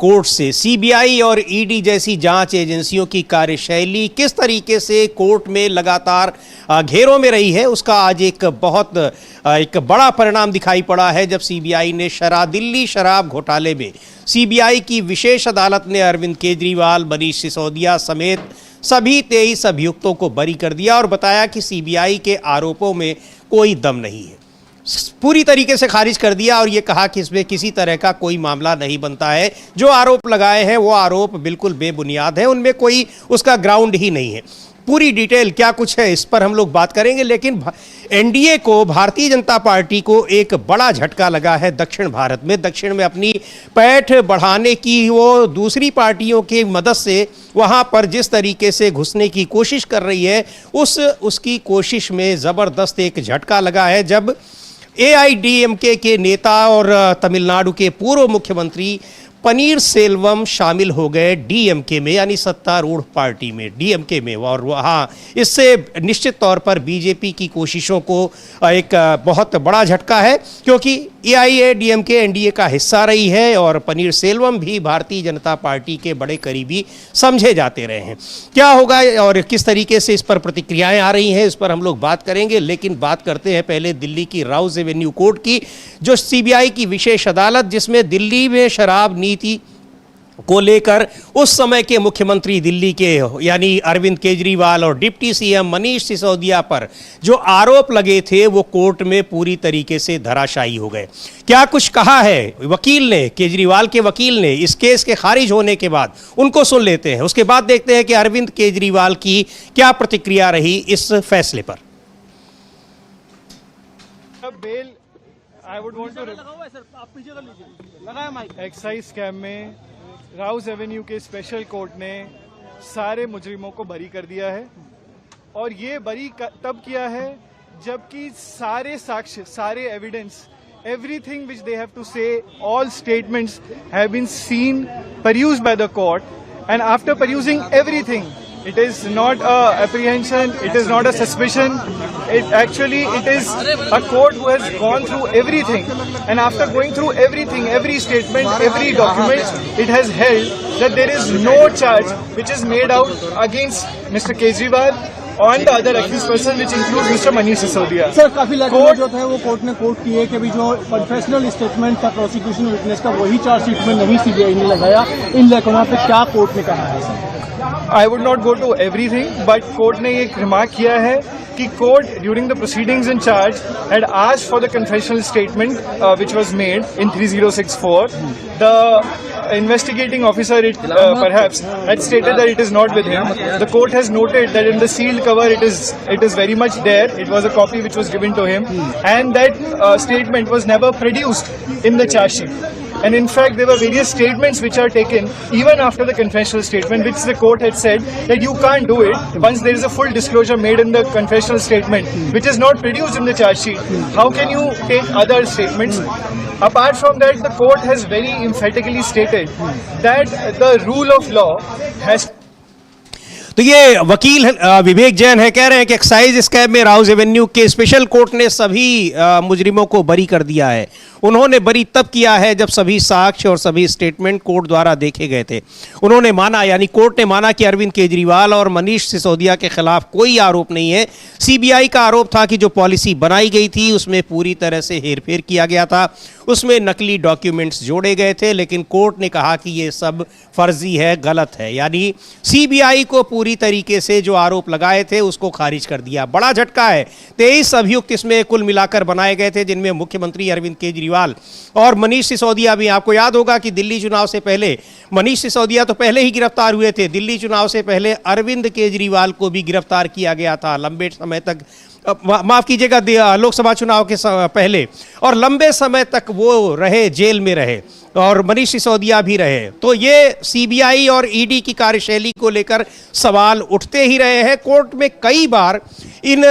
Court से CBI और ED जैसी जांच एजेंसियों की कार्यशैली किस तरीके से कोर्ट में लगातार घेरों में रही है, उसका आज एक बड़ा परिणाम दिखाई पड़ा है जब सीबीआई ने दिल्ली शराब घोटाले में सीबीआई की विशेष अदालत ने अरविंद केजरीवाल, मनीष सिसोदिया समेत सभी 23 अभियुक्तों को बरी कर दिया और बताया कि सीबीआई के आरोपों में कोई दम नहीं है। पूरी तरीके से खारिज कर दिया और ये कहा कि इसमें किसी तरह का कोई मामला नहीं बनता है। जो आरोप लगाए हैं वो आरोप बिल्कुल बेबुनियाद है, उनमें कोई उसका ग्राउंड ही नहीं है। पूरी डिटेल क्या कुछ है इस पर हम लोग बात करेंगे, लेकिन एनडीए को, भारतीय जनता पार्टी को एक बड़ा झटका लगा है दक्षिण भारत में। दक्षिण में अपनी पैठ बढ़ाने की वो दूसरी पार्टियों की मदद से वहाँ पर जिस तरीके से घुसने की कोशिश कर रही है, उसकी कोशिश में ज़बरदस्त एक झटका लगा है जब एआईडीएमके के नेता और तमिलनाडु के पूर्व मुख्यमंत्री पनीर सेल्वम शामिल हो गए डीएमके में, यानी सत्तारूढ़ पार्टी में, डीएमके में। और वहाँ इससे निश्चित तौर पर बीजेपी की कोशिशों को एक बहुत बड़ा झटका है, क्योंकि एआईएडीएमके एनडीए का हिस्सा रही है और पनीर सेल्वम भी भारतीय जनता पार्टी के बड़े करीबी समझे जाते रहे हैं। क्या होगा और किस तरीके से इस पर प्रतिक्रियाएं आ रही हैं, इस पर हम लोग बात करेंगे। लेकिन बात करते हैं पहले दिल्ली की राउज एवेन्यू कोर्ट की, जो सीबीआई की विशेष अदालत, जिसमें दिल्ली में शराब नीति को लेकर उस समय के मुख्यमंत्री दिल्ली के यानी अरविंद केजरीवाल और डिप्टी सीएम मनीष सिसोदिया पर जो आरोप लगे थे वो कोर्ट में पूरी तरीके से धराशायी हो गए। क्या कुछ कहा है वकील ने, केजरीवाल के वकील ने इस केस के खारिज होने के बाद, उनको सुन लेते हैं। उसके बाद देखते हैं कि अरविंद केजरीवाल की क्या प्रतिक्रिया रही इस फैसले पर। एक्साइज स्कैम में राउज एवेन्यू के स्पेशल कोर्ट ने सारे मुजरिमों को बरी कर दिया है, और ये बरी तब किया है जबकि सारे साक्ष्य, सारे evidence, everything which they have to say, all statements have been seen, perused by the court, and after perusing everything, it is not a apprehension, it is not a suspicion, it is a court who has gone through everything, and after going through everything, every statement, every document, it has held that there is no charge which is made out against Mr. Kejriwal and the other accused person, which includes Mr. Manish Sisodia. Sir, काफी लड़के जो थे वो court ने court किए कि भी जो कन्फेशनल स्टेटमेंट था प्रोसिक्यूशन विटनेस का, वही चार्जशीट में नहीं सीबीआई ने लगाया। इन लेखों पे क्या कोर्ट ने कहा है sir? I would not go to everything, but court ने एक रिमार्क किया है कि court during the proceedings in charge had asked for the confessional statement which was made in 3064. The investigating officer perhaps had stated that it is not with him. The court has noted that in the sealed cover it is very much there. It was a copy which was given to him, and that statement was never produced in the charge sheet. And in fact, there were various statements which are taken even after the confessional statement, which the court had said that you can't do it once there is a full disclosure made in the confessional statement, which is not produced in the charge sheet. How can you take other statements? Apart from that, the court has very emphatically stated that the rule of law has. तो ये वकील विवेक जैन है, कह रहे हैं कि excise scam में Rouse Avenue के स्पेशल कोर्ट ने सभी मुजरिमों को बरी कर दिया है। उन्होंने बरी तब किया है जब सभी साक्ष्य और सभी स्टेटमेंट कोर्ट द्वारा देखे गए थे। उन्होंने माना, यानी कोर्ट ने माना कि अरविंद केजरीवाल और मनीष सिसोदिया के खिलाफ कोई आरोप नहीं है। सीबीआई का आरोप था कि जो पॉलिसी बनाई गई थी उसमें पूरी तरह से हेरफेर किया गया था, उसमें नकली डॉक्यूमेंट्स जोड़े गए थे, लेकिन कोर्ट ने कहा कि ये सब फर्जी है, गलत है। यानी सीबीआई को पूरी तरीके से जो आरोप लगाए थे उसको खारिज कर दिया। बड़ा झटका है। 23 अभियुक्त इसमें कुल मिलाकर बनाए गए थे, जिनमें मुख्यमंत्री अरविंद केजरीवाल और मनीष सिसोदिया भी। आपको याद होगा कि दिल्ली चुनाव से पहले मनीष सिसोदिया तो पहले ही गिरफ्तार हुए थे। दिल्ली चुनाव से पहले अरविंद केजरीवाल को भी गिरफ्तार किया गया था लंबे समय तक, माफ कीजिएगा, लोकसभा चुनाव के पहले, और लंबे समय तक वो रहे, जेल में रहे, और मनीष सिसोदिया भी रहे। तो ये सीबीआई और ईडी की कार्यशैली को लेकर सवाल उठते ही रहे हैं। कोर्ट में कई बार इन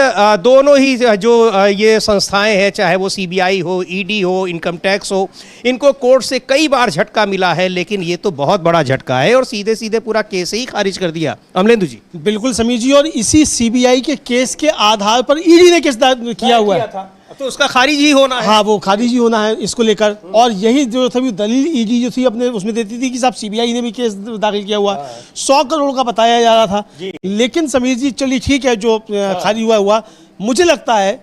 दोनों ही जो ये संस्थाएं हैं, चाहे वो सीबीआई हो, ईडी हो, इनकम टैक्स हो, इनको कोर्ट से कई बार झटका मिला है, लेकिन ये तो बहुत बड़ा झटका है और सीधे सीधे पूरा केस ही खारिज कर दिया। अमलेंदु जी। बिल्कुल समीर जी, और इसी सीबीआई के केस के आधार पर ईडी ने केस किया हुआ है। तो उसका खारिज ही होना है। हाँ, वो खारिज ही होना है इसको लेकर। और यही जो थी दलील ईडी जो थी अपने उसमें देती थी कि साहब सीबीआई ने भी केस दाखिल किया हुआ 100 करोड़ का बताया जा रहा था। लेकिन समीर जी चलिए ठीक है, जो खारिज हुआ मुझे लगता है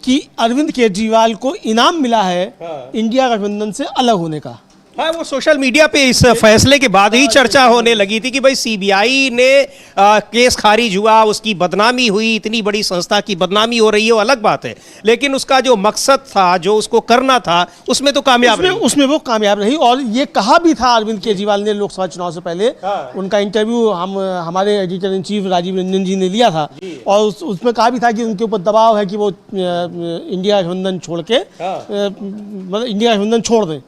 कि अरविंद केजरीवाल को इनाम मिला है इंडिया गठबंधन से अलग होने का। हाँ, वो सोशल मीडिया पे इस फैसले के बाद ही चर्चा होने लगी थी कि भाई सीबीआई ने केस खारिज हुआ, उसकी बदनामी हुई, इतनी बड़ी संस्था की बदनामी हो रही है वो अलग बात है, लेकिन उसका जो मकसद था, जो उसको करना था, उसमें तो कामयाब रही। उसमें वो कामयाब रही। और ये कहा भी था अरविंद केजरीवाल ने लोकसभा चुनाव से पहले, उनका इंटरव्यू हमारे editor in chief Rajiv Ranjan ji ने लिया था, और उसमें कहा भी था कि उनके ऊपर दबाव है कि वो इंडिया गठबंधन छोड़ के मतलब इंडिया गठबंधन छोड़ दें,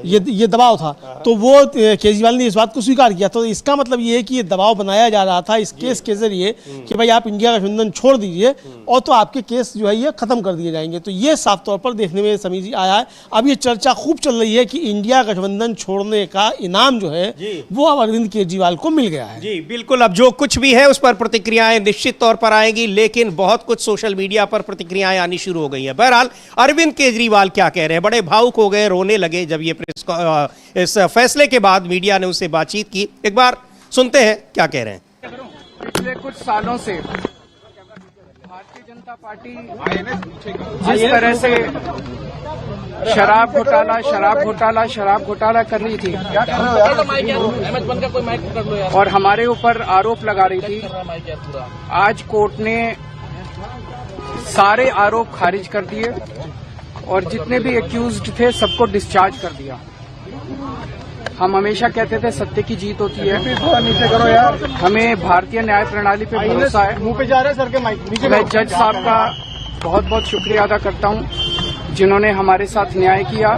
ये दबाव था। तो वो केजरीवाल ने इस बात को स्वीकार किया। तो इसका मतलब ये है कि ये दबाव बनाया जा रहा था इस केस के जरिए कि भाई आप इंडिया गठबंधन छोड़ दीजिए और तो आपके केस जो है ये खत्म कर दिए जाएंगे। तो ये साफ तौर पर देखने में समीर जी आया है। अब ये चर्चा खूब चल रही है कि इंडिया गठबंधन छोड़ने का इनाम जो है वो अब अरविंद केजरीवाल को मिल गया है। जी बिल्कुल, अब जो कुछ भी है उस पर प्रतिक्रियाएं निश्चित तौर पर आएंगी, लेकिन बहुत कुछ सोशल मीडिया पर प्रतिक्रियाएं आनी शुरू हो गई हैं। बहरहाल अरविंद केजरीवाल क्या कह रहे हैं, बड़े भावुक हो गए, रोने लगे जब ये इस फैसले के बाद मीडिया ने उससे बातचीत की। एक बार सुनते हैं क्या कह रहे हैं। पिछले कुछ सालों से भारतीय जनता पार्टी जिस तरह से शराब घोटाला कर रही थी और हमारे ऊपर आरोप लगा रही थी, आज कोर्ट ने सारे आरोप खारिज कर दिए और जितने भी एक्यूज्ड थे सबको डिस्चार्ज कर दिया। हम हमेशा कहते थे सत्य की जीत होती है, हमें भारतीय न्याय प्रणाली पे भरोसा है। मुंह पे जा रहा है सर के माइक नीचे। मैं जज साहब का बहुत बहुत शुक्रिया अदा करता हूं जिन्होंने हमारे साथ न्याय किया,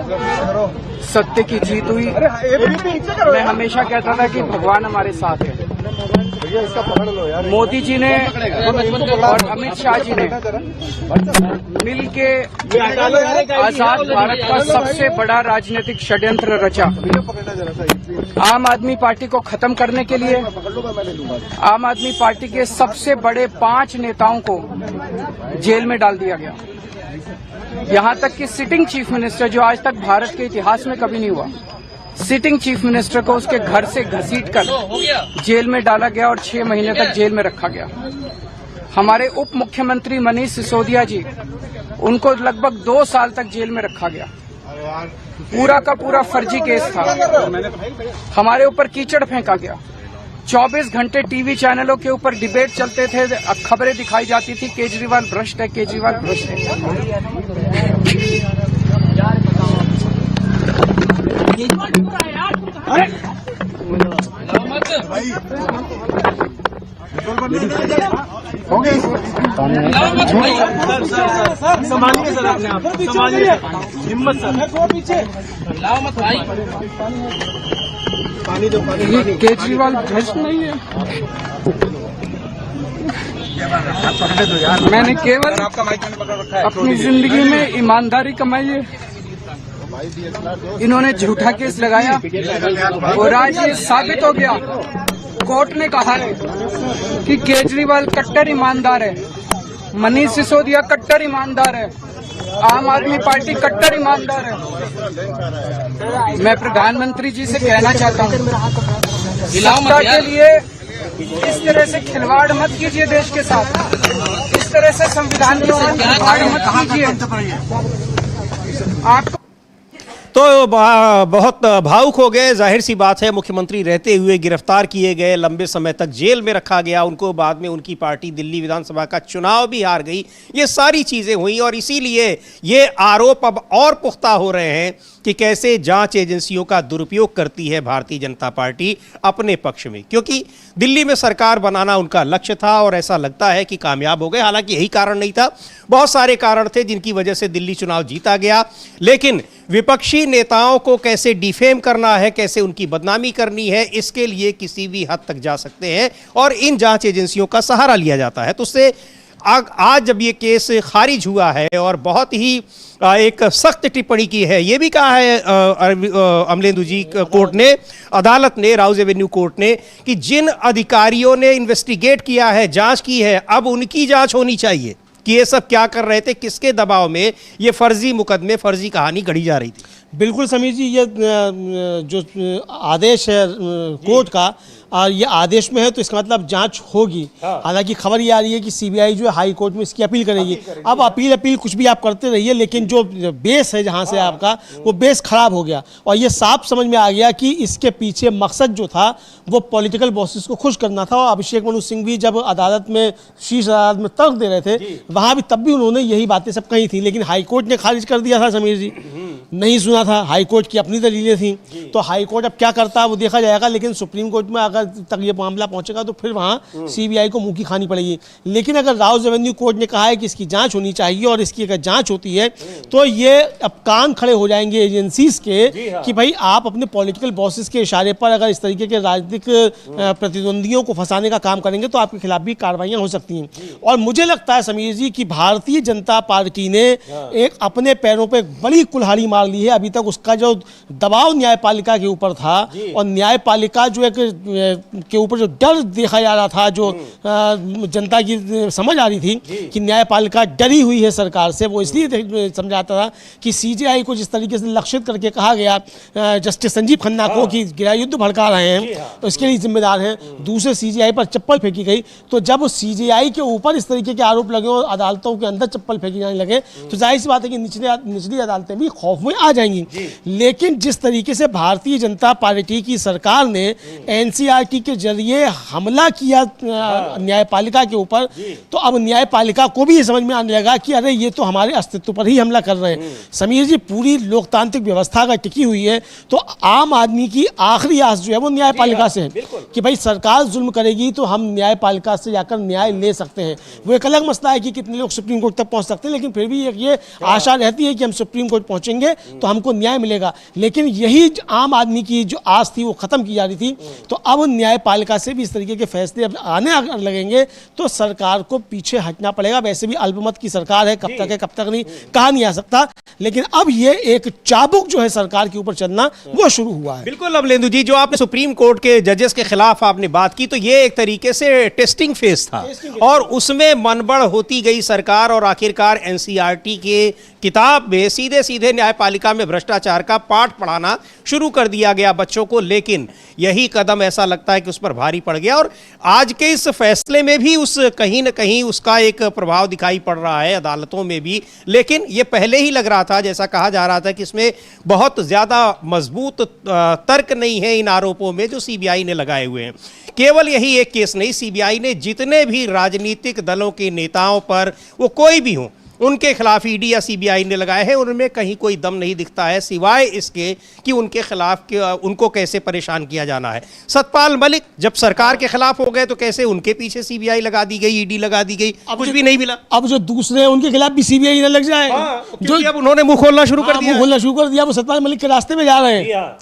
सत्य की जीत हुई। मैं हमेशा कहता था कि भगवान हमारे साथ है। मोदी जी ने और अमित शाह जी ने मिलके आजाद भारत का सबसे बड़ा राजनीतिक षड्यंत्र रचा। आम आदमी पार्टी को खत्म करने के लिए आम आदमी पार्टी के सबसे बड़े 5 नेताओं को जेल में डाल दिया गया। यहां तक कि सिटिंग चीफ मिनिस्टर, जो आज तक भारत के इतिहास में कभी नहीं हुआ, सिटिंग चीफ मिनिस्टर को उसके घर से घसीटकर जेल में डाला गया और 6 महीने तक जेल में रखा गया। हमारे उप मुख्यमंत्री मनीष सिसोदिया जी, उनको लगभग 2 साल तक जेल में रखा गया। पूरा का पूरा फर्जी केस था। हमारे ऊपर कीचड़ फेंका गया। 24 घंटे टीवी चैनलों के ऊपर डिबेट चलते थे, खबरें दिखाई जाती थी केजरीवाल भ्रष्ट है, केजरीवाल भ्रष्ट है। संभालिए सर अपने आप, संभालिए हिम्मत सर, पीछे लाओ मत भाई, पानी दो, केजरीवाल भ्रष्ट नहीं है। मैंने केवल अपनी जिंदगी में ईमानदारी कमाई है। इन्होंने झूठा केस लगाया और आज ये साबित हो गया। कोर्ट ने कहा है कि केजरीवाल कट्टर ईमानदार है, मनीष सिसोदिया कट्टर ईमानदार है, आम आदमी पार्टी कट्टर ईमानदार है। मैं प्रधानमंत्री जी से कहना चाहता हूँ, सत्ता के लिए इस तरह से खिलवाड़ मत कीजिए देश के साथ, इस तरह से संविधान के साथ खिलवाड़ मत कीजिए। आपको तो बहुत भावुक हो गए। जाहिर सी बात है, मुख्यमंत्री रहते हुए गिरफ्तार किए गए, लंबे समय तक जेल में रखा गया, उनको बाद में उनकी पार्टी दिल्ली विधानसभा का चुनाव भी हार गई। ये सारी चीज़ें हुई और इसीलिए ये आरोप अब और पुख्ता हो रहे हैं कि कैसे जांच एजेंसियों का दुरुपयोग करती है भारतीय जनता पार्टी अपने पक्ष में, क्योंकि दिल्ली में सरकार बनाना उनका लक्ष्य था और ऐसा लगता है कि कामयाब हो गए। हालांकि यही कारण नहीं था, बहुत सारे कारण थे जिनकी वजह से दिल्ली चुनाव जीता गया, लेकिन विपक्षी नेताओं को कैसे डिफेम करना है, कैसे उनकी बदनामी करनी है, इसके लिए किसी भी हद तक जा सकते हैं और इन जांच एजेंसियों का सहारा लिया जाता है। तो उससे आज जब ये केस खारिज हुआ है और बहुत ही एक सख्त टिप्पणी की है, ये भी कहा है अमलेंदु जी कोर्ट ने, अदालत ने, राउज एवेन्यू कोर्ट ने, कि जिन अधिकारियों ने इन्वेस्टिगेट किया है, जांच की है, अब उनकी जांच होनी चाहिए। कि ये सब क्या कर रहे थे, किसके दबाव में ये फर्जी मुकदमे, फर्जी कहानी गढ़ी जा रही थी? बिल्कुल समीर जी, ये जो आदेश है कोर्ट का, ये आदेश में है तो इसका मतलब जांच होगी। हालांकि खबर ये आ रही है कि सीबीआई जो है हाई कोर्ट में इसकी अपील करेगी। अब अपील कुछ भी आप करते रहिए, लेकिन जो बेस है जहां से आपका, वो बेस खराब हो गया और ये साफ समझ में आ गया कि इसके पीछे मकसद जो था वो पॉलिटिकल बॉसेस को खुश करना था। और अभिषेक मनु सिंह भी जब अदालत में, शीर्ष अदालत में तर्क दे रहे थे, वहां भी तब भी उन्होंने यही बातें सब कही थी, लेकिन हाईकोर्ट ने खारिज कर दिया था समीर जी, नहीं सुना था। हाईकोर्ट की अपनी दलीलें थी, तो हाईकोर्ट अब क्या करता है वो देखा जाएगा। लेकिन सुप्रीम कोर्ट में अगर तक ये मामला पहुंचेगा तो फिर वहां सीबीआई को मुंह की खानी पड़ेगी। लेकिन अगर राउज एवेन्यू कोर्ट ने कहा है कि इसकी जांच होनी चाहिए और इसकी अगर जांच होती है तो ये अब कान खड़े हो जाएंगे एजेंसीज के कि भाई आप अपने पॉलिटिकल बॉसेस के इशारे पर अगर इस तरीके के राजनीतिक प्रतिद्वंदियों को फंसाने का काम करेंगे तो आपके खिलाफ भी कार्रवाइयां हो सकती हैं। और मुझे लगता है समीर जी कि भारतीय जनता पार्टी ने एक अपने पैरों पर बड़ी कुल्हाड़ी मार ली है। अभी तक उसका जो दबाव न्यायपालिका के ऊपर था और न्यायपालिका जो एक के ऊपर जो डर देखा जा रहा था, जो जनता की समझ आ रही थी कि न्यायपालिका डरी हुई है सरकार से, वो इसलिए समझाता था कि सीजीआई को जिस तरीके से लक्षित करके कहा गया जस्टिस संजीव खन्ना को कि गृह युद्ध भड़का रहे हैं तो इसके लिए जिम्मेदार हैं, दूसरे सीजीआई पर चप्पल फेंकी गई। तो जब सीजीआई के ऊपर इस तरीके के आरोप लगे और अदालतों के अंदर चप्पल फेंकी जाने लगे तो जाहिर सी बात है कि निचली अदालतें भी खौफ में आ जाएंगी। लेकिन जिस तरीके से भारतीय जनता पार्टी की सरकार ने एनसीईआरटी के जरिए हमला किया न्यायपालिका के ऊपर, तो अब न्यायपालिका को भी ये समझ में आने लगा कि अरे ये तो हमारे अस्तित्व पर ही हमला कर रहे हैं। समीर जी, पूरी लोकतांत्रिक व्यवस्था अगर टिकी हुई है तो आम आदमी की आखिरी आस जो है वो न्यायपालिका से है कि भाई सरकार जुल्म करेगी तो हम न्यायपालिका से जाकर न्याय ले सकते हैं। वो एक अलग मसला है कि कितने लोग सुप्रीम कोर्ट तक पहुंच सकते हैं, लेकिन फिर भी ये आशा रहती है कि हम सुप्रीम कोर्ट पहुंचेंगे तो हमको न्याय मिलेगा। लेकिन यही आम आदमी की जो आस थी वो खत्म की जा रही थी। तो अब न्यायपालिका से भी इस तरीके के फैसले अब आने लगेंगे तो सरकार को पीछे हटना पड़ेगा। वैसे भी अल्पमत की सरकार है, कब तक है कब तक नहीं कहा नहीं आ सकता, लेकिन अब ये एक चाबुक जो है सरकार के ऊपर चलना वो शुरू हुआ है। बिल्कुल। अमलेंदु जी, जो आपने सुप्रीम कोर्ट के जजेस के खिलाफ आपने बात की, तो ये एक तरीके से टेस्टिंग फेज था और उसमें मनबड़ होती गई सरकार और आखिरकार एनसीईआरटी के किताब में सीधे सीधे न्यायपालिका में भ्रष्टाचार का पाठ पढ़ाना शुरू कर दिया गया बच्चों को। लेकिन यही कदम ऐसा लगता है कि उस पर भारी पड़ गया और आज के इस फैसले में भी उस कहीं न कहीं उसका एक प्रभाव दिखाई पड़ रहा है अदालतों में भी। लेकिन ये पहले ही लग रहा था, जैसा कहा जा रहा था कि इसमें बहुत ज़्यादा मजबूत तर्क नहीं है इन आरोपों में जो सीबीआई ने लगाए हुए हैं। केवल यही एक केस नहीं, सीबीआई ने जितने भी राजनीतिक दलों के नेताओं पर, वो कोई भी हों, उनके खिलाफ ईडी या सीबीआई ने लगाए हैं, उनमें कहीं कोई दम नहीं दिखता है सिवाय इसके कि उनके खिलाफ उनको कैसे परेशान किया जाना है। सतपाल मलिक जब सरकार के खिलाफ हो गए तो कैसे उनके पीछे सीबीआई लगा दी गई, ईडी लगा दी गई, अब कुछ भी नहीं मिला। अब जो दूसरे हैं उनके खिलाफ भी सीबीआई न लग जाए, जो अब उन्होंने मुंह खोलना शुरू कर दिया, मुंह खोलना शुरू कर दिया, वो सतपाल मलिक के रास्ते में जा रहे हैं।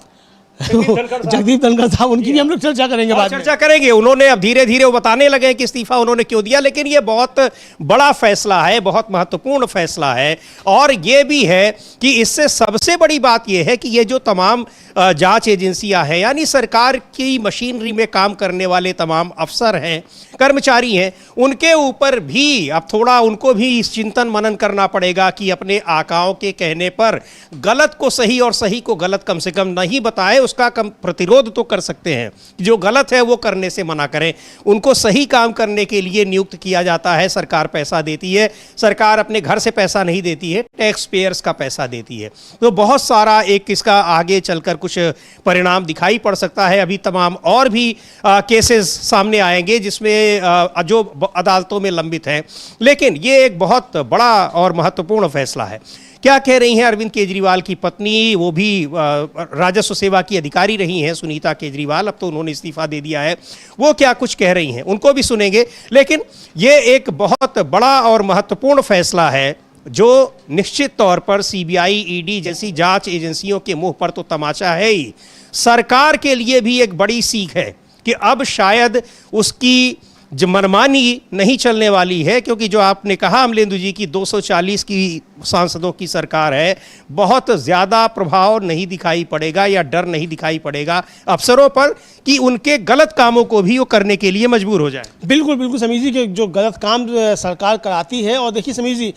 जगदीप धनखड़ साहब, उनकी भी हम लोग चर्चा करेंगे, बाद में चर्चा करेंगे। उन्होंने अब धीरे धीरे वो बताने लगे कि इस्तीफा उन्होंने क्यों दिया। लेकिन ये बहुत बड़ा फैसला है, बहुत महत्वपूर्ण फैसला है और ये भी है कि इससे सबसे बड़ी बात ये है कि ये जो तमाम जांच एजेंसियां हैं, यानी सरकार की मशीनरी में काम करने वाले तमाम अफसर हैं, कर्मचारी हैं, उनके ऊपर भी अब थोड़ा उनको भी इस चिंतन मनन करना पड़ेगा कि अपने आकाओं के कहने पर गलत को सही और सही को गलत कम से कम नहीं बताएं, उसका कम प्रतिरोध तो कर सकते हैं, जो गलत है वो करने से मना करें। उनको सही काम करने के लिए नियुक्त किया जाता है, सरकार पैसा देती है, सरकार अपने घर से पैसा नहीं देती है, टैक्स पेयर्स का पैसा देती है। तो बहुत सारा एक इसका आगे चलकर कुछ परिणाम दिखाई पड़ सकता है। अभी तमाम और भी केसेस सामने आएंगे जिसमें जो अदालतों में लंबित हैं, लेकिन ये एक बहुत बड़ा और महत्वपूर्ण फैसला है। क्या कह रही हैं अरविंद केजरीवाल की पत्नी, वो भी राजस्व सेवा की अधिकारी रही हैं, सुनीता केजरीवाल, अब तो उन्होंने इस्तीफा दे दिया है, वो क्या कुछ कह रही हैं उनको भी सुनेंगे। लेकिन ये एक बहुत बड़ा और महत्वपूर्ण फैसला है जो निश्चित तौर पर सीबीआई, ईडी जैसी जांच एजेंसियों के मुंह पर तो तमाचा है ही, सरकार के लिए भी एक बड़ी सीख है कि अब शायद उसकी जो मनमानी नहीं चलने वाली है, क्योंकि जो आपने कहा अमलेंदु जी की 240 की सांसदों की सरकार है, बहुत ज़्यादा प्रभाव नहीं दिखाई पड़ेगा या डर नहीं दिखाई पड़ेगा अफसरों पर कि उनके गलत कामों को भी वो करने के लिए मजबूर हो जाए। बिल्कुल बिल्कुल समीर जी के जो गलत काम सरकार कराती है। और देखिए समीर जी,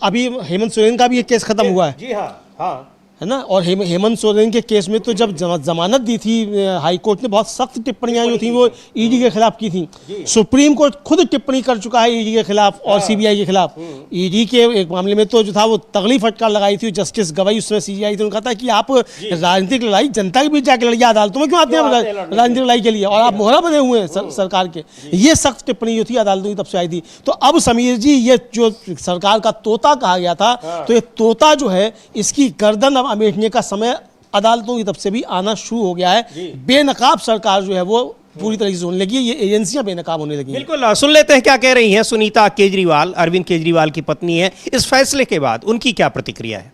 अभी हेमंत सोरेन का भी एक केस खत्म हुआ है। जी हाँ, है ना। और हेमंत सोरेन के केस में तो जब जमानत दी थी हाई कोर्ट ने, बहुत सख्त टिप्पणियां जो थी वो ईडी के खिलाफ की थी। सुप्रीम कोर्ट खुद टिप्पणी कर चुका है ईडी के खिलाफ और सीबीआई के खिलाफ। ईडी के एक मामले में तो जो था वो तगड़ी फटकार लगाई थी जस्टिस गवाई, उसमें सीबीआई ने कहा था कि आप राजनीतिक लड़ाई जनता के बीच जाकर लड़िए, अदालतों में क्यों आते हैं राजनीतिक लड़ाई के लिए, और आप मोहरा बने हुए हैं सरकार के। ये सख्त टिप्पणी जो थी अदालतों की तब से आई थी। तो अब समीर जी, ये जो सरकार का तोता कहा गया था, तो ये तोता जो है इसकी गर्दन अब अमेटने का समय अदालतों की तरफ से भी आना शुरू हो गया है। बेनकाब सरकार जो है वो पूरी तरीके से होने लगी है, ये एजेंसियां बेनकाब होने लगी हैं। बिल्कुल, सुन लेते हैं क्या कह रही हैं सुनीता केजरीवाल, अरविंद केजरीवाल की पत्नी है। इस फैसले के बाद उनकी क्या प्रतिक्रिया है?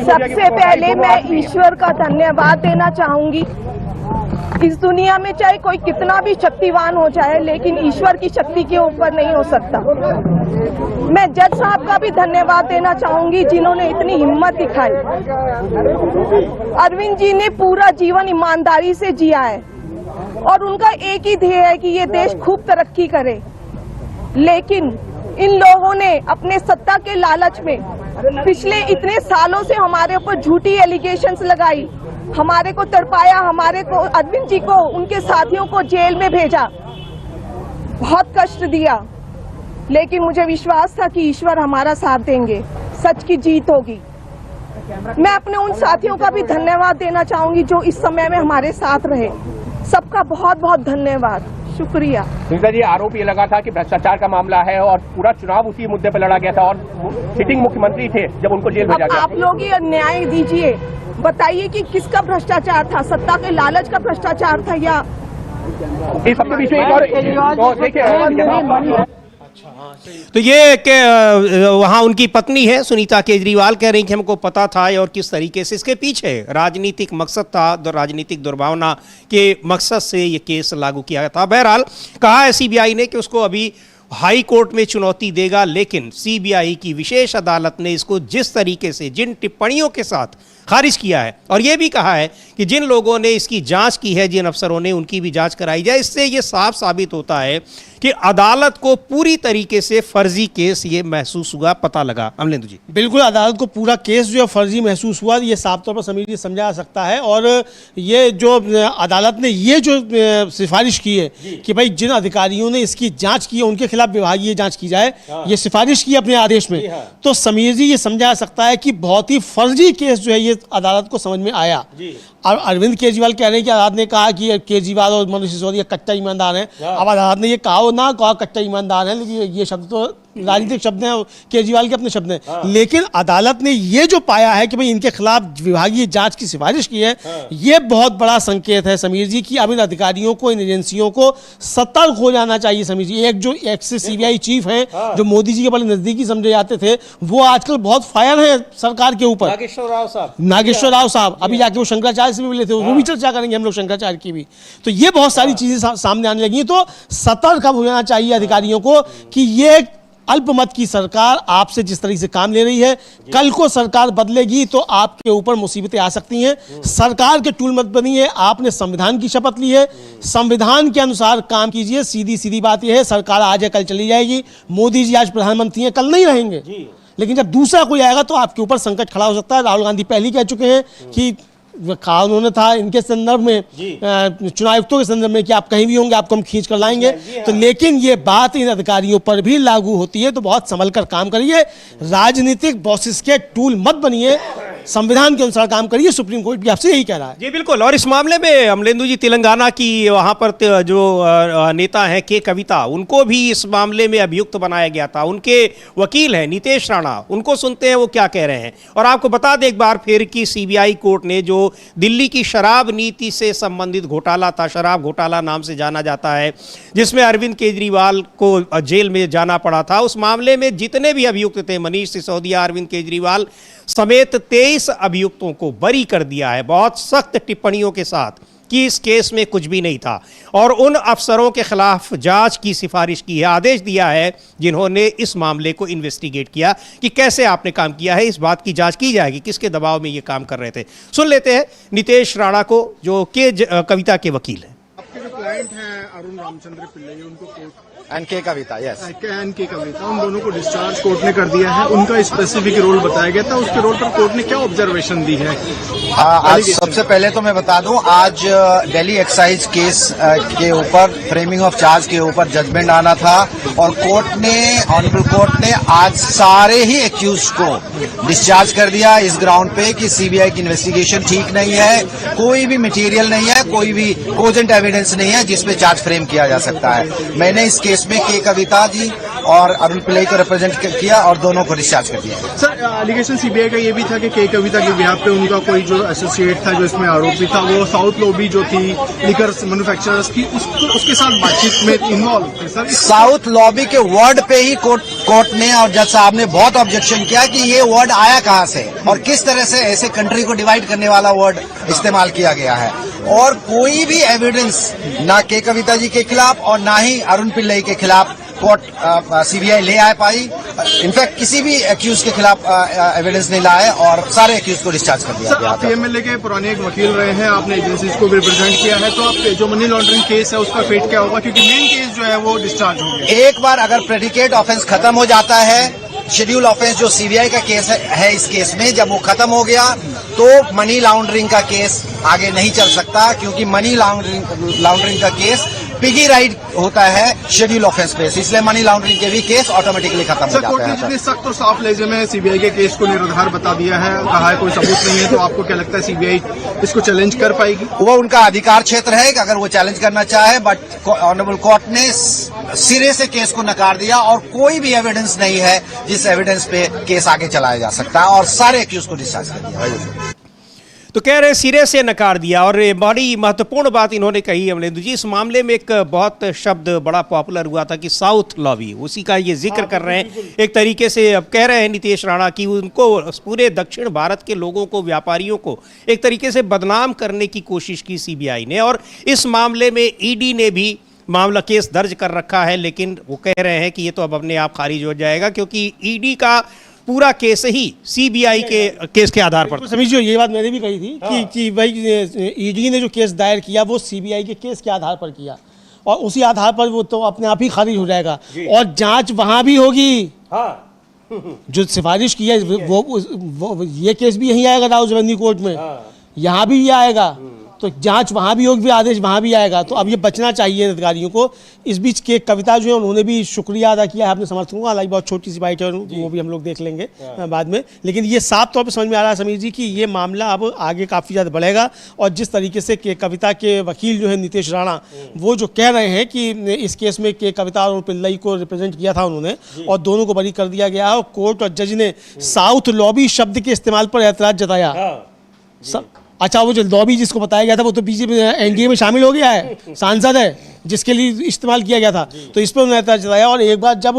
सबसे पहले मैं ईश्वर का धन्यवाद देना चाहूंगी। इस दुनिया में चाहे कोई कितना भी शक्तिवान हो जाए, लेकिन ईश्वर की शक्ति के ऊपर नहीं हो सकता। मैं जज साहब का भी धन्यवाद देना चाहूंगी जिन्होंने इतनी हिम्मत दिखाई। अरविंद जी ने पूरा जीवन ईमानदारी से जिया है और उनका एक ही ध्येय है कि ये देश खूब तरक्की करे, लेकिन इन लोगों ने अपने सत्ता के लालच में पिछले इतने सालों से हमारे ऊपर झूठी एलिगेशंस लगाई, हमारे को तड़पाया, हमारे को, अरविंद जी को, उनके साथियों को जेल में भेजा, बहुत कष्ट दिया, लेकिन मुझे विश्वास था कि ईश्वर हमारा साथ देंगे, सच की जीत होगी। मैं अपने उन साथियों का भी धन्यवाद देना चाहूंगी जो इस समय में हमारे साथ रहे। सबका बहुत बहुत धन्यवाद, शुक्रिया। सुनीता जी, आरोप ये लगा था कि भ्रष्टाचार का मामला है और पूरा चुनाव उसी मुद्दे पर लड़ा गया था और सिटिंग मुख्यमंत्री थे जब उनको जेल भेजा गया। आप लोग ये न्याय दीजिए, बताइए कि किसका भ्रष्टाचार था, सत्ता के लालच का भ्रष्टाचार था या इस सबके बीच में एक और देखिए, तो ये कि वहाँ उनकी पत्नी है सुनीता केजरीवाल कह रही कि हमको पता था और किस तरीके से इसके पीछे राजनीतिक मकसद था, राजनीतिक दुर्भावना के मकसद से ये केस लागू किया गया था। बहरहाल कहा है सीबीआई ने कि उसको अभी हाई कोर्ट में चुनौती देगा, लेकिन सीबीआई की विशेष अदालत ने इसको जिस तरीके से जिन टिप्पणियों के साथ खारिज किया है और यह भी कहा है कि जिन लोगों ने इसकी जांच की है, जिन अफसरों ने, उनकी भी जांच कराई जाए। इससे ये साफ साबित होता है कि अदालत को पूरी तरीके से फर्जी केस ये महसूस हुआ, पता लगा। अमलेंदु जी, बिल्कुल, अदालत को पूरा केस जो है फर्जी महसूस हुआ, ये साफ तौर पर समीर जी समझा जा सकता है। और ये जो अदालत ने ये जो सिफारिश की है कि भाई जिन अधिकारियों ने इसकी जांच की है उनके खिलाफ विभागीय जांच की जाए, ये सिफारिश की अपने आदेश में, तो समीर जी ये समझा जा सकता है कि बहुत ही फर्जी केस जो है ये अदालत को समझ में आया। और अरविंद केजरीवाल कह रहे हैं कि अदालत ने कहा कि केजरीवाल और मनोज सिसोदिया कच्चा ईमानदार हैं। अब अदालत ने ये कहा ना कहा कच्चा ईमानदार है, लेकिन ये शब्द तो राजनीतिक शब्द हैं, केजरीवाल के अपने शब्द हैं। लेकिन अदालत ने ये जो पाया है कि भाई इनके खिलाफ विभागीय जांच की सिफारिश की है, ये बहुत बड़ा संकेत है समीर जी कि अब इन अधिकारियों को, इन एजेंसियों को सतर्क हो जाना चाहिए। समीर जी, एक जो एक्स सीबीआई चीफ हैं जो मोदी जी के बड़े नजदीकी समझे जाते थे, वो आजकल बहुत फायर है सरकार के ऊपर। नागेश्वर राव साहब अभी जाके वो शंकराचार्य से भी मिले थे, वो भी चर्चा करेंगे हम लोग शंकराचार्य की भी। तो ये बहुत सारी चीजें सामने आने लगी हैं। तो सतर्क हो जाना चाहिए अधिकारियों को कि ये अल्पमत की सरकार आपसे जिस तरीके से काम ले रही है, कल को सरकार बदलेगी तो आपके ऊपर मुसीबतें आ सकती हैं। सरकार के टूल मत बनिए, आपने संविधान की शपथ ली है, संविधान के अनुसार काम कीजिए। सीधी सीधी बात यह है, सरकार आज है कल चली जाएगी। मोदी जी आज प्रधानमंत्री हैं, कल नहीं रहेंगे, लेकिन जब दूसरा कोई आएगा तो आपके ऊपर संकट खड़ा हो सकता है। राहुल गांधी पहले कह चुके हैं कि कहा उन्होंने था इनके संदर्भ में, चुनाव आयुक्तों के संदर्भ में, कि आप कहीं भी होंगे आपको हम खींच कर लाएंगे। तो लेकिन ये बात इन अधिकारियों पर भी लागू होती है, तो बहुत संभल कर काम करिए। राजनीतिक बॉसेस के टूल मत बनिए, संविधान के अनुसार काम करिए। सुप्रीम कोर्ट भी आपसे यही कह रहा है। जी बिल्कुल। और इस मामले में अमलेंदु जी, तेलंगाना की वहाँ पर जो नेता हैं के कविता, उनको भी इस मामले में अभियुक्त बनाया गया था। उनके वकील हैं नितेश राणा, उनको सुनते हैं वो क्या कह रहे हैं। और आपको बता दें एक बार फिर कि सीबीआई कोर्ट ने जो दिल्ली की शराब नीति से संबंधित घोटाला था, शराब घोटाला नाम से जाना जाता है, जिसमें अरविंद केजरीवाल को जेल में जाना पड़ा था, उस मामले में जितने भी अभियुक्त थे, मनीष सिसोदिया, अरविंद केजरीवाल समेत 23 अभियुक्तों को बरी कर दिया है, बहुत सख्त टिप्पणियों के साथ कि इस केस में कुछ भी नहीं था और उन अफसरों के खिलाफ जांच की सिफारिश की है, आदेश दिया है जिन्होंने इस मामले को इन्वेस्टिगेट किया कि कैसे आपने काम किया है। इस बात की जांच की जाएगी किसके दबाव में ये काम कर रहे थे। सुन लेते हैं नितेश राणा को, जो के कविता के वकील हैं। आपके जो क्लाइंट हैं अरुण रामचंद्र पिल्लई, उनको कोर्ट एंड के कविता, यस, एंड के कविता, उन दोनों को डिस्चार्ज कोर्ट ने कर दिया है। उनका स्पेसिफिक रोल बताया गया था, उसके रोल पर कोर्ट ने क्या ऑब्जर्वेशन दी है? आज सबसे पहले तो मैं बता दूं, आज दिल्ली एक्साइज केस के ऊपर फ्रेमिंग ऑफ चार्ज के ऊपर जजमेंट आना था और ऑनरेबल कोर्ट ने आज सारे ही एक्यूज को डिस्चार्ज कर दिया इस ग्राउंड पे कि सीबीआई की इन्वेस्टिगेशन ठीक नहीं है, कोई भी मटेरियल नहीं है, कोई भी कोजेंट एविडेंस नहीं है जिसपे चार्ज फ्रेम किया जा सकता है। मैंने इस केस में के कविता जी और अरुण पिल्लई को रिप्रेजेंट किया और दोनों को डिस्चार्ज कर दिया। सर, एलिगेशन सीबीआई का ये भी था कि के कविता के बिहाफ पे उनका कोई जो एसोसिएट था जो इसमें आरोपी था, वो साउथ लॉबी जो थी लिकर मैन्युफैक्चरर्स की, उसके साथ बातचीत में इन्वॉल्व थे। सर, साउथ लॉबी के वर्ड पे ही कोर्ट ने और जज साहब ने बहुत ऑब्जेक्शन किया कि ये वर्ड आया कहां से और किस तरह से ऐसे कंट्री को डिवाइड करने वाला वर्ड इस्तेमाल किया गया है। और कोई भी एविडेंस ना के कविता जी के खिलाफ और ना ही अरुण पिल्लई के खिलाफ कोर्ट सीबीआई ले आ पाई। इनफैक्ट किसी भी एक्यूज के खिलाफ एविडेंस नहीं लाए और सारे एक्यूज को डिस्चार्ज कर दिया सर, आप पीएमएलए के पुराने एक वकील रहे हैं, आपने एजेंसीज को भी रिप्रेजेंट किया है, तो आप जो मनी लॉन्ड्रिंग केस है उसका फेट क्या होगा? क्योंकि मेन केस जो है वो डिस्चार्ज हो गया। एक बार अगर प्रेडिकेट ऑफेंस खत्म हो जाता है, शेड्यूल ऑफेंस जो सीबीआई का केस है इस केस में, जब वो खत्म हो गया तो मनी लॉन्ड्रिंग का केस आगे नहीं चल सकता, क्योंकि मनी लॉन्ड्रिंग का केस पिगी राइट होता है शेड्यूल ऑफेंस पे, इसलिए मनी लॉन्ड्रिंग के भी केस ऑटोमेटिकली खत्म हो सर, जाता कोर्ट ने है। जितने सख्त और साफ लहजे में सीबीआई के केस को निराधार बता दिया है, कहा है कोई सबूत नहीं है, तो आपको क्या लगता है सीबीआई इसको चैलेंज कर पाएगी? वो उनका अधिकार क्षेत्र है कि अगर वो चैलेंज करना चाहे, बट ऑनरेबल कोर्ट ने सिरे से केस को नकार दिया और कोई भी एविडेंस नहीं है जिस एविडेंस पे केस आगे चलाया जा सकता है और सारे एक्यूज को डिस्चार्ज कर दिया। तो कह रहे सिरे से नकार दिया। और बड़ी महत्वपूर्ण बात इन्होंने कही अमलेंदु जी, इस मामले में एक बहुत शब्द बड़ा पॉपुलर हुआ था कि साउथ लॉबी, उसी का ये जिक्र कर रहे हैं एक तरीके से। अब कह रहे हैं नितेश राणा कि उनको पूरे दक्षिण भारत के लोगों को, व्यापारियों को एक तरीके से बदनाम करने की कोशिश की सीबीआई ने। और इस मामले में ईडी ने भी मामला केस दर्ज कर रखा है, लेकिन वो कह रहे हैं कि ये तो अब अपने आप खारिज हो जाएगा क्योंकि ईडी का पूरा केस ही सीबीआई के केस के आधार पर। समझिए, ये बात मैंने भी कही थी कि भाई ईडी ने जो केस दायर किया वो सीबीआई के केस के आधार पर किया और उसी आधार पर वो तो अपने आप ही खारिज हो जाएगा और जांच वहां भी होगी। जो सिफारिश की है वो ये केस भी यहीं आएगा राउज रेवेन्यू कोर्ट में, यहाँ भी ये आएगा, तो जांच वहाँ भी होगी, आदेश वहाँ भी आएगा। तो अब ये बचना चाहिए अधिकारियों को। इस बीच के कविता जो है उन्होंने भी शुक्रिया अदा किया है अपने समर्थकों का, हालांकि बहुत छोटी सी बाइट है वो भी हम लोग देख लेंगे बाद में। लेकिन ये साफ तौर पर समझ में आ रहा है समीर जी कि ये मामला अब आगे काफ़ी ज़्यादा बढ़ेगा और जिस तरीके से के कविता के वकील जो है नितेश राणा, वो जो कह रहे हैं कि इस केस में के कविता और पिल्लई को रिप्रेजेंट किया था उन्होंने और दोनों को बरी कर दिया गया है और कोर्ट और जज ने साउथ लॉबी शब्द के इस्तेमाल पर ऐतराज जताया। अच्छा, वो जो लॉबी जिसको बताया गया था वो तो बीजेपी एनडीए में शामिल हो गया है, सांसद है जिसके लिए इस्तेमाल किया गया था, तो इस पर उन्होंने ऐतराज जताया। और एक बार जब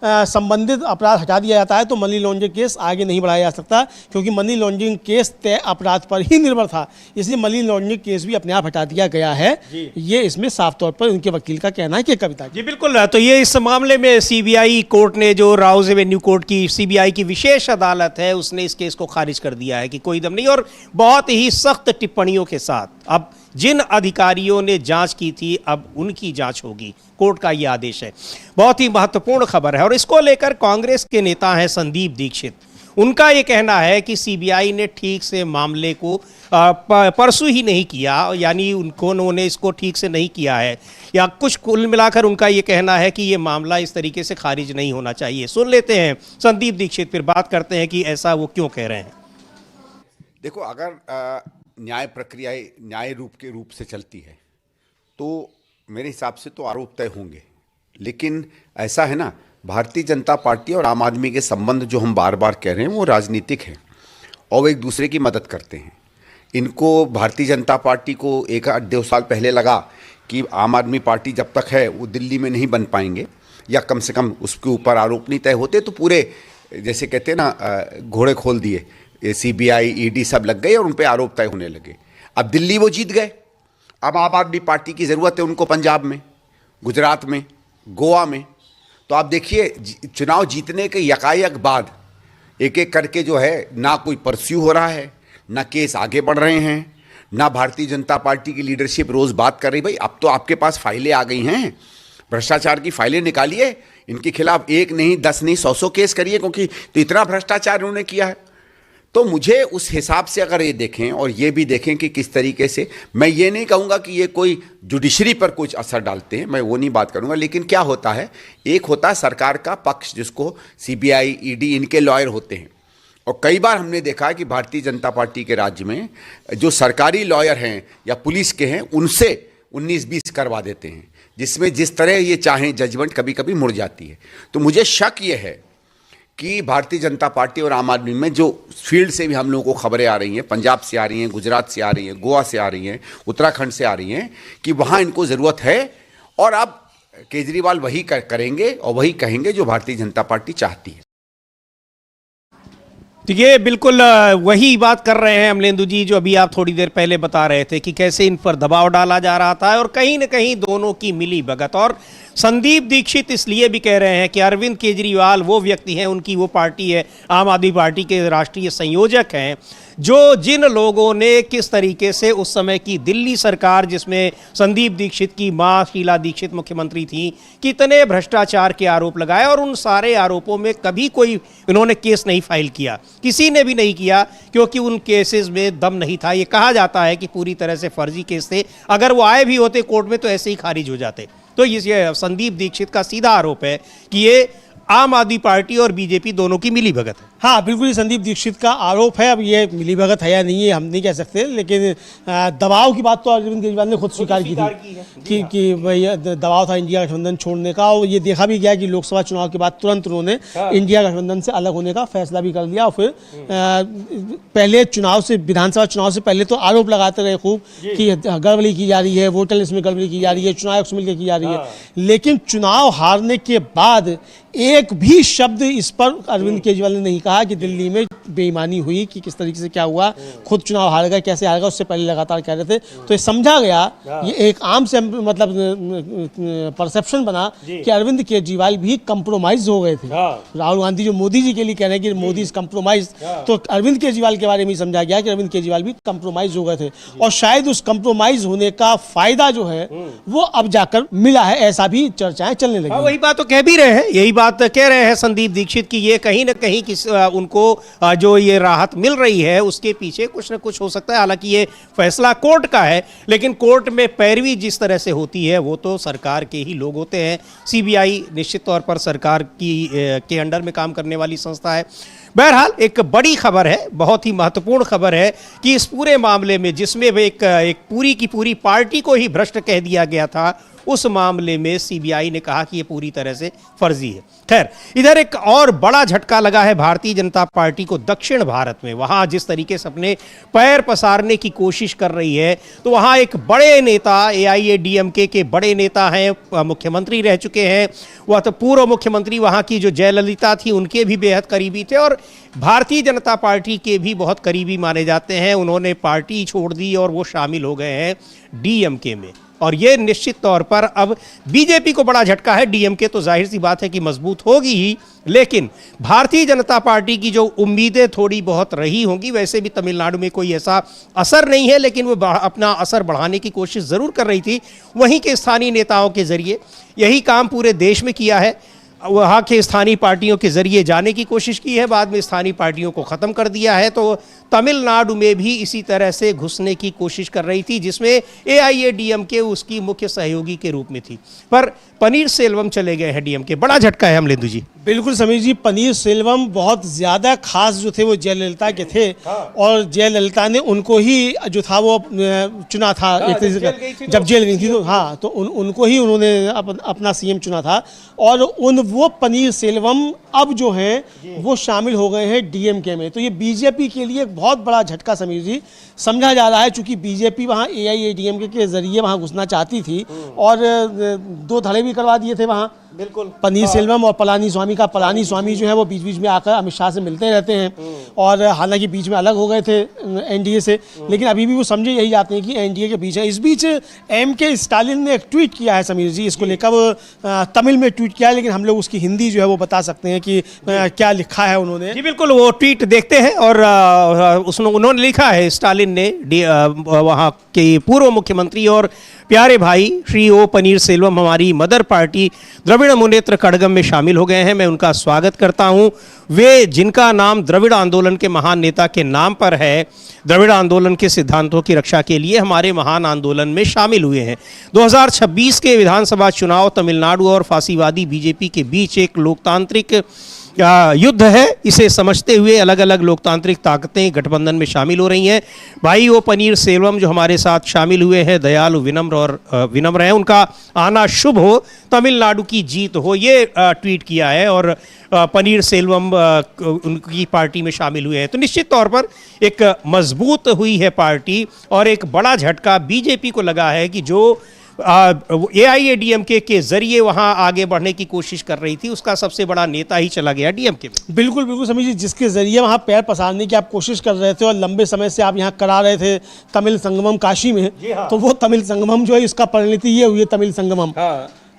संबंधित अपराध हटा दिया जाता है तो मनी लॉन्ड्रिंग केस आगे नहीं बढ़ाया जा सकता, क्योंकि मनी लॉन्ड्रिंग केस तय अपराध पर ही निर्भर था, इसलिए मनी लॉन्ड्रिंग केस भी अपने आप हटा दिया गया है। ये इसमें साफ तौर पर उनके वकील का कहना है कि कविता जी बिल्कुल। तो ये इस मामले में सीबीआई कोर्ट ने, जो राउज एवेन्यू कोर्ट की सीबीआई की विशेष अदालत है, उसने इस केस को खारिज कर दिया है कि कोई दम नहीं, और बहुत ही सख्त टिप्पणियों के साथ अब जिन अधिकारियों ने जांच की थी अब उनकी जांच होगी, कोर्ट का यह आदेश है। बहुत ही महत्वपूर्ण खबर है और इसको लेकर कांग्रेस के नेता हैं संदीप दीक्षित। उनका ये कहना है कि सीबीआई ने ठीक से मामले को परसू ही नहीं किया, यानी उन्होंने इसको ठीक से नहीं किया है, या कुछ कुल मिलाकर उनका ये कहना है कि ये मामला इस तरीके से खारिज नहीं होना चाहिए। सुन लेते हैं संदीप दीक्षित, फिर बात करते हैं कि ऐसा वो क्यों कह रहे हैं। देखो, अगर न्याय प्रक्रिया न्याय रूप से चलती है तो मेरे हिसाब से तो आरोप तय होंगे, लेकिन ऐसा है ना, भारतीय जनता पार्टी और आम आदमी के संबंध जो हम बार बार कह रहे हैं वो राजनीतिक हैं और वो एक दूसरे की मदद करते हैं। इनको, भारतीय जनता पार्टी को 1-2 साल पहले लगा कि आम आदमी पार्टी जब तक है वो दिल्ली में नहीं बन पाएंगे या कम से कम उसके ऊपर आरोप नहीं तय होते, तो पूरे जैसे कहते हैं ना घोड़े खोल दिए, सीबीआई ईडी सब लग गए और उन पे आरोप तय होने लगे। अब दिल्ली वो जीत गए अब आम आदमी पार्टी की ज़रूरत है उनको पंजाब में, गुजरात में, गोवा में। तो आप देखिए चुनाव जीतने के यकायक बाद एक एक करके जो है ना कोई परस्यू हो रहा है, ना केस आगे बढ़ रहे हैं, ना भारतीय जनता पार्टी की लीडरशिप रोज़ बात कर रही भाई अब तो आपके पास फाइलें आ गई हैं, भ्रष्टाचार की फाइलें निकालिए, इनके खिलाफ 1 नहीं 10 नहीं 100 केस करिए, क्योंकि तो इतना भ्रष्टाचार उन्होंने किया है। तो मुझे उस हिसाब से अगर ये देखें और ये भी देखें कि किस तरीके से, मैं ये नहीं कहूँगा कि ये कोई जुडिशरी पर कुछ असर डालते हैं, मैं वो नहीं बात करूँगा, लेकिन क्या होता है, एक होता है सरकार का पक्ष जिसको CBI ED इनके लॉयर होते हैं, और कई बार हमने देखा है कि भारतीय जनता पार्टी के राज्य में जो सरकारी लॉयर हैं या पुलिस के हैं उनसे 19-20 करवा देते हैं, जिसमें जिस तरह ये चाहें जजमेंट कभी कभी मुड़ जाती है। तो मुझे शक ये है कि भारतीय जनता पार्टी और आम आदमी में जो फील्ड से भी हम लोगों को खबरें आ रही हैं, पंजाब से आ रही हैं, गुजरात से आ रही हैं, गोवा से आ रही हैं, उत्तराखंड से आ रही हैं, कि वहाँ इनको ज़रूरत है और अब केजरीवाल वही करेंगे और वही कहेंगे जो भारतीय जनता पार्टी चाहती है। तो ये बिल्कुल वही बात कर रहे हैं अमलेंदु जी जो अभी आप थोड़ी देर पहले बता रहे थे कि कैसे इन पर दबाव डाला जा रहा था और कहीं न कहीं दोनों की मिली भगत। और संदीप दीक्षित इसलिए भी कह रहे हैं कि अरविंद केजरीवाल वो व्यक्ति हैं, उनकी वो पार्टी है, आम आदमी पार्टी के राष्ट्रीय संयोजक हैं, जो जिन लोगों ने किस तरीके से उस समय की दिल्ली सरकार जिसमें संदीप दीक्षित की मां शीला दीक्षित मुख्यमंत्री थी, कितने भ्रष्टाचार के आरोप लगाए और उन सारे आरोपों में कभी कोई इन्होंने केस नहीं फाइल किया, किसी ने भी नहीं किया, क्योंकि उन केसेस में दम नहीं था। ये कहा जाता है कि पूरी तरह से फर्जी केस थे, अगर वो आए भी होते कोर्ट में तो ऐसे ही खारिज हो जाते। तो ये संदीप दीक्षित का सीधा आरोप है कि ये आम आदमी पार्टी और बीजेपी दोनों की मिली भगत है। हाँ बिल्कुल, ये संदीप दीक्षित का आरोप है। अब ये मिलीभगत है या नहीं है हम नहीं कह सकते, लेकिन दबाव की बात तो अरविंद केजरीवाल ने खुद स्वीकार की थी कि भाई दबाव था इंडिया गठबंधन छोड़ने का, और ये देखा भी गया कि लोकसभा चुनाव के बाद तुरंत उन्होंने इंडिया गठबंधन से अलग होने का फैसला भी कर लिया। और फिर पहले चुनाव से, विधानसभा चुनाव से पहले तो आरोप लगाते रहे खूब कि गड़बड़ी की जा रही है, वोटर लिस्ट में गड़बड़ी की जा रही है, चुनाव आयोग से मिलकर की जा रही है, लेकिन चुनाव हारने के बाद एक भी शब्द इस पर अरविंद केजरीवाल ने नहीं कहा कि दिल्ली में बेईमानी हुई, कि किस तरीके से क्या हुआ, खुद चुनाव हार गए, कैसे हार गए, उससे पहले लगातार कह रहे थे। तो ये समझा गया, ये एक आम से मतलब परसेप्शन बना कि अरविंद केजरीवाल भी कंप्रोमाइज हो गए थे। राहुल गांधी जो मोदी जी के लिए कह रहे हैं कि मोदी इज कंप्रोमाइज, तो अरविंद केजरीवाल के बारे में समझा गया कि अरविंद केजरीवाल भी कंप्रोमाइज हो गए थे, और शायद उस कंप्रोमाइज होने का फायदा जो है वो अब जाकर मिला है, ऐसा भी चर्चाएं चलने लगी। वही बात तो कह भी रहे हैं, यही बात कह रहे हैं संदीप दीक्षित की ये कहीं ना कहीं उनको जो ये राहत मिल रही है उसके पीछे कुछ ना कुछ हो सकता है। हालांकि ये फैसला कोर्ट का है, लेकिन कोर्ट में पैरवी जिस तरह से होती है वो तो सरकार के ही लोग होते हैं। CBI निश्चित तौर पर सरकार के अंडर में काम करने वाली संस्था है। बहरहाल एक बड़ी खबर है, बहुत ही महत्वपूर्ण खबर है कि इस पूरे मामले में जिसमें एक पूरी की पूरी पार्टी को ही भ्रष्ट कह दिया गया था, उस मामले में CBI ने कहा कि ये पूरी तरह से फर्जी है। खैर, इधर एक और बड़ा झटका लगा है भारतीय जनता पार्टी को दक्षिण भारत में। वहां जिस तरीके से अपने पैर पसारने की कोशिश कर रही है, तो वहां एक बड़े नेता, AIADMK के बड़े नेता हैं, मुख्यमंत्री रह चुके हैं, वह तो पूर्व मुख्यमंत्री वहां की जो जयललिता थी उनके भी बेहद करीबी थे और भारतीय जनता पार्टी के भी बहुत करीबी माने जाते हैं। उन्होंने पार्टी छोड़ दी और वो शामिल हो गए हैं DMK में, और ये निश्चित तौर पर अब बीजेपी को बड़ा झटका है। DMK तो जाहिर सी बात है कि मजबूत होगी ही, लेकिन भारतीय जनता पार्टी की जो उम्मीदें थोड़ी बहुत रही होंगी, वैसे भी तमिलनाडु में कोई ऐसा असर नहीं है, लेकिन वो अपना असर बढ़ाने की कोशिश ज़रूर कर रही थी। वहीं के स्थानीय नेताओं के जरिए यही काम पूरे देश में किया है, वहाँ के स्थानीय पार्टियों के जरिए जाने की कोशिश की है, बाद में स्थानीय पार्टियों को ख़त्म कर दिया है। तो तमिलनाडु में भी इसी तरह से घुसने की कोशिश कर रही थी, जिसमें AIADMK उसकी मुख्य सहयोगी के रूप में थी, पर पनीर सेल्वम चले गए हैं DMK। बड़ा झटका है अमलेंदु जी। बिल्कुल समीर जी, पनीर सेल्वम बहुत ज़्यादा खास जो थे वो जयललिता के थे, और जयललिता ने उनको ही जो था वो चुना था, एक तरीके से जब जेल गई थी तो हाँ, तो उनको ही उन्होंने अपना CM चुना था, और वो पनीर सेल्वम अब जो हैं वो शामिल हो गए हैं DMK में। तो ये बीजेपी के लिए एक बहुत बड़ा झटका समीर जी समझा जा रहा है, चूंकि बीजेपी वहाँ AIADMK के जरिए वहाँ घुसना चाहती थी और 2 धड़े भी करवा दिए थे वहाँ, बिल्कुल। पनीर सेल्वम और पलानी स्वामी का। पलानी स्वामी जो है वो बीच बीच में आकर अमित शाह से मिलते रहते हैं और हालांकि बीच में अलग हो गए थे एनडीए से, लेकिन अभी भी वो समझे यही जाते हैं कि एनडीए के बीच है। इस बीच के स्टालिन ने एक ट्वीट किया है समीर जी, इसको लेकर वो तमिल में ट्वीट किया है, लेकिन हम लोग उसकी हिंदी जो है वो बता सकते हैं कि क्या लिखा है उन्होंने। जी बिल्कुल, वो ट्वीट देखते हैं। और उन्होंने लिखा है, स्टालिन ने, वहाँ के पूर्व मुख्यमंत्री और प्यारे भाई श्री ओ पनीर सेल्वम हमारी मदर पार्टी द्रविड़ मुनेत्र कड़गम में शामिल हो गए हैं। मैं उनका स्वागत करता हूं। वे जिनका नाम द्रविड़ आंदोलन के महान नेता के नाम पर है, द्रविड़ आंदोलन के सिद्धांतों की रक्षा के लिए हमारे महान आंदोलन में शामिल हुए हैं। 2026 के विधानसभा चुनाव तमिलनाडु और फासीवादी बीजेपी के बीच एक लोकतांत्रिक युद्ध है। इसे समझते हुए अलग अलग लोकतांत्रिक ताकतें गठबंधन में शामिल हो रही हैं। भाई ओ पनीर सेल्वम जो हमारे साथ शामिल हुए हैं, दयालु, विनम्र हैं। उनका आना शुभ हो, तमिलनाडु की जीत हो, ये ट्वीट किया है। और पनीर सेल्वम उनकी पार्टी में शामिल हुए हैं, तो निश्चित तौर पर एक मजबूत हुई है पार्टी और एक बड़ा झटका बीजेपी को लगा है कि जो AIADMK के जरिए वहां आगे बढ़ने की कोशिश कर रही थी, उसका सबसे बड़ा नेता ही चला गया डीएमके में। बिल्कुल बिल्कुल समीर जी, जिसके जरिए वहां पैर पसारने की आप कोशिश कर रहे थे और लंबे समय से आप यहां करा रहे थे तमिल संगमम काशी में, तो वो तमिल संगमम जो है, इसका परिणति ये हुई है तमिल संगमम।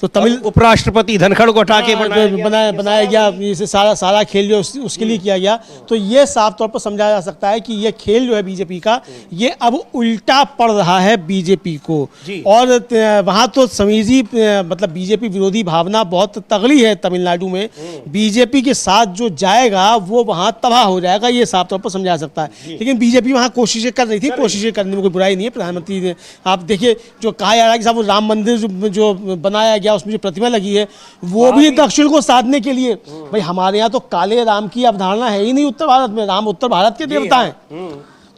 तो तमिल उपराष्ट्रपति धनखड़ को हटा के बनाया गया, इसे सारा खेल जो उसके लिए किया गया। तो ये साफ तौर पर समझा जा सकता है कि ये खेल जो है बीजेपी का, ये अब उल्टा पड़ रहा है बीजेपी को। और वहाँ तो समीर जी मतलब बीजेपी विरोधी भावना बहुत तगड़ी है तमिलनाडु में। बीजेपी के साथ जो जाएगा वो वहाँ तबाह हो जाएगा, ये साफ तौर पर समझा जा सकता है। लेकिन बीजेपी वहाँ कोशिशें कर रही थी, कोशिशें करने में कोई बुराई नहीं है। प्रधानमंत्री ने, आप देखिए, जो कहा जा रहा है कि साहब वो राम मंदिर जो बनाया गया, उसमें जो प्रतिमा लगी है, वो भी दक्षिण को साधने के लिए। भाई हमारे यहाँ तो काले राम की अवधारणा है ही नहीं उत्तर भारत में, राम उत्तर भारत के देवता हैं।